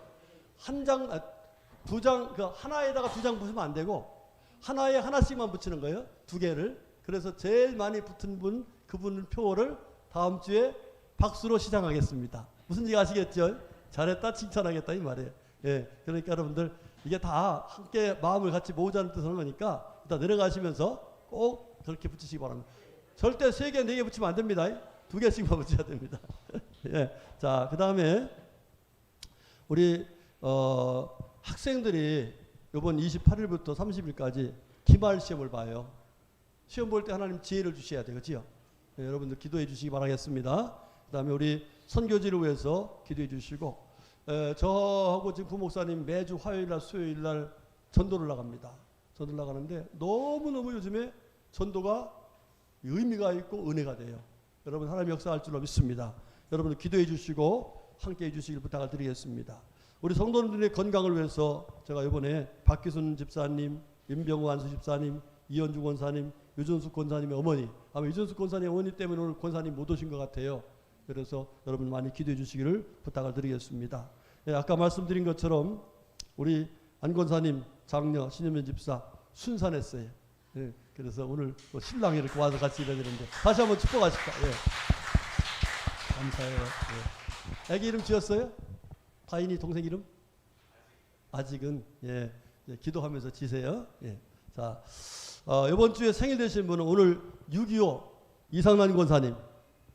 두 장, 그 하나에다가 두 장 붙이면 안 되고 하나에 하나씩만 붙이는 거예요. 두 개를. 그래서 제일 많이 붙은 분, 그분 표를 다음 주에 박수로 시작하겠습니다. 무슨 얘기 아시겠죠? 잘했다, 칭찬하겠다 이 말이에요. 예, 그러니까 여러분들 이게 다 함께 마음을 같이 모으자는 뜻을 하니까 일단 내려가시면서 꼭 그렇게 붙이시기 바랍니다. 절대 3개, 4개 붙이면 안 됩니다. 2개씩만 붙여야 됩니다. 예, 자, 그 다음에 우리 학생들이 이번 28일부터 30일까지 기말 시험을 봐요. 시험 볼 때 하나님 지혜를 주셔야 돼요. 그렇죠? 네, 여러분들 기도해 주시기 바라겠습니다. 그 다음에 우리 선교지를 위해서 기도해 주시고, 저하고 지금 부목사님 매주 화요일날 수요일날 전도를 나갑니다. 전도를 나가는데 너무너무 요즘에 전도가 의미가 있고 은혜가 돼요. 여러분 하나님 역사할 줄로 믿습니다. 여러분들 기도해 주시고 함께해 주시길 부탁을 드리겠습니다. 우리 성도님들의 건강을 위해서 제가 이번에 박기순 집사님, 임병호 안수 집사님, 이현주 권사님, 유전숙 권사님의 어머니, 아마 유전숙 권사님 어머니 때문에 오늘 권사님 못 오신 것 같아요. 그래서 여러분 많이 기도해 주시기를 부탁을 드리겠습니다. 예, 아까 말씀드린 것처럼 우리 안 권사님 장녀 신현면 집사 순산했어요. 예, 그래서 오늘 신랑이 이렇게 와서 같이 일해야 되는데 다시 한번 축복하십시다. 예. 감사해요. 예. 애기 이름 지었어요? 다인이 동생 이름? 아직은 예, 기도하면서 지세요. 예. 자, 이번 주에 생일 되신 분은 오늘 6.25 이상란 권사님,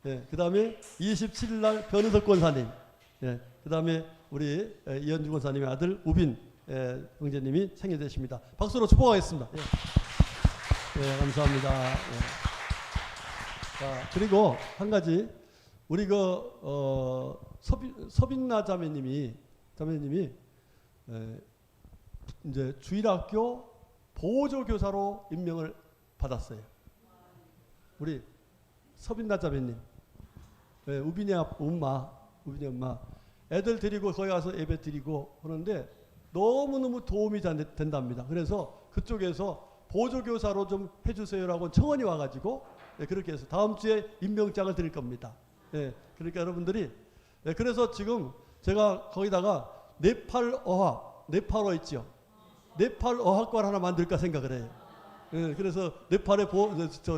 예, 그 다음에 27일 날 변은석 권사님, 예, 그 다음에 우리 이현주 권사님의 아들 우빈 형제님이 생일 되십니다. 박수로 축복하겠습니다. 예. 예, 감사합니다. 예. 자, 그리고 한 가지 우리 서빈나 자매님이 이제 주일학교 보조교사로 임명을 받았어요. 우리 서빈나 자매님, 예, 우빈이 엄마, 애들 데리고 거기 가서 예배 드리고 그러는데 너무너무 도움이 된답니다. 그래서 그쪽에서 보조교사로 좀 해주세요라고 청원이 와가지고 예, 그렇게 해서 다음 주에 임명장을 드릴 겁니다. 예, 그러니까 여러분들이 그래서 지금 제가 거기다가 네팔어 있죠. 네팔 어학과를 하나 만들까 생각을 해요. 예, 그래서 네팔에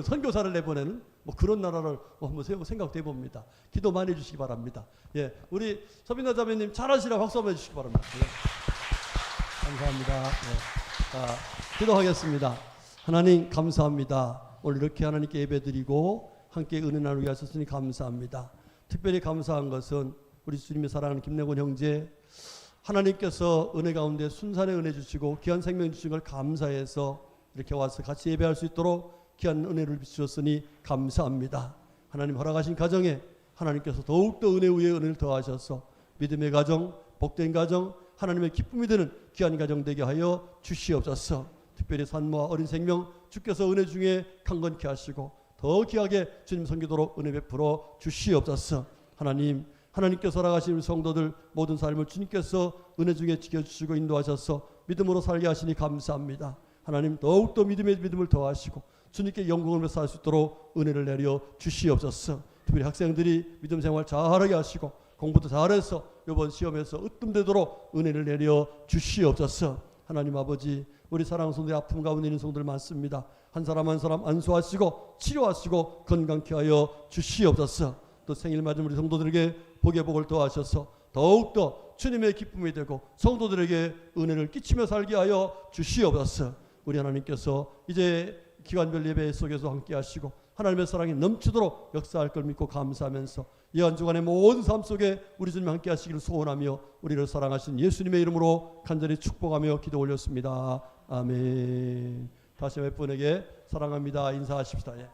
선교사를 내보내는 뭐 그런 나라를 한번 생각도 해봅니다. 기도 많이 해주시기 바랍니다. 예, 우리 서빈나 자매님 잘하시라 박수 한번 해주시기 바랍니다. 예. 감사합니다. 예. 자, 기도하겠습니다. 하나님 감사합니다. 오늘 이렇게 하나님께 예배드리고 함께 은혜 나누게 하셨으니 감사합니다. 특별히 감사한 것은 우리 주님의 사랑하는 김래곤 형제, 하나님께서 은혜 가운데 순산의 은혜 주시고 귀한 생명 주신 걸 감사해서 이렇게 와서 같이 예배할 수 있도록 귀한 은혜를 주셨으니 감사합니다. 하나님 허락하신 가정에 하나님께서 더욱더 은혜 위에 은혜를 더하셔서 믿음의 가정, 복된 가정, 하나님의 기쁨이 되는 귀한 가정 되게 하여 주시옵소서. 특별히 산모와 어린 생명 주께서 은혜 중에 강건케 하시고 더 귀하게 주님 섬기도록 은혜 베풀어 주시옵소서. 하나님께서 살아가신 성도들 모든 삶을 주님께서 은혜 중에 지켜주시고 인도하셔서 믿음으로 살게 하시니 감사합니다. 하나님 더욱더 믿음을 더하시고 주님께 영광을 살 수 있도록 은혜를 내려 주시옵소서. 특별히 학생들이 믿음 생활 잘하게 하시고 공부도 잘해서 이번 시험에서 으뜸되도록 은혜를 내려 주시옵소서. 하나님 아버지, 우리 사랑하는 성도의 아픔 가운데 있는 성도들 많습니다. 한 사람 한 사람 안수하시고 치료하시고 건강케 하여 주시옵소서. 또 생일 맞은 우리 성도들에게 복의 복을 더하셔서 더욱더 주님의 기쁨이 되고 성도들에게 은혜를 끼치며 살게 하여 주시옵소서. 우리 하나님께서 이제 기간별 예배 속에서 함께 하시고 하나님의 사랑이 넘치도록 역사할 걸 믿고 감사하면서 이 한 주간의 모든 삶 속에 우리 주님 함께 하시기를 소원하며 우리를 사랑하신 예수님의 이름으로 간절히 축복하며 기도 올렸습니다. 아멘. 다시 몇 분에게 사랑합니다 인사하십시다. 예.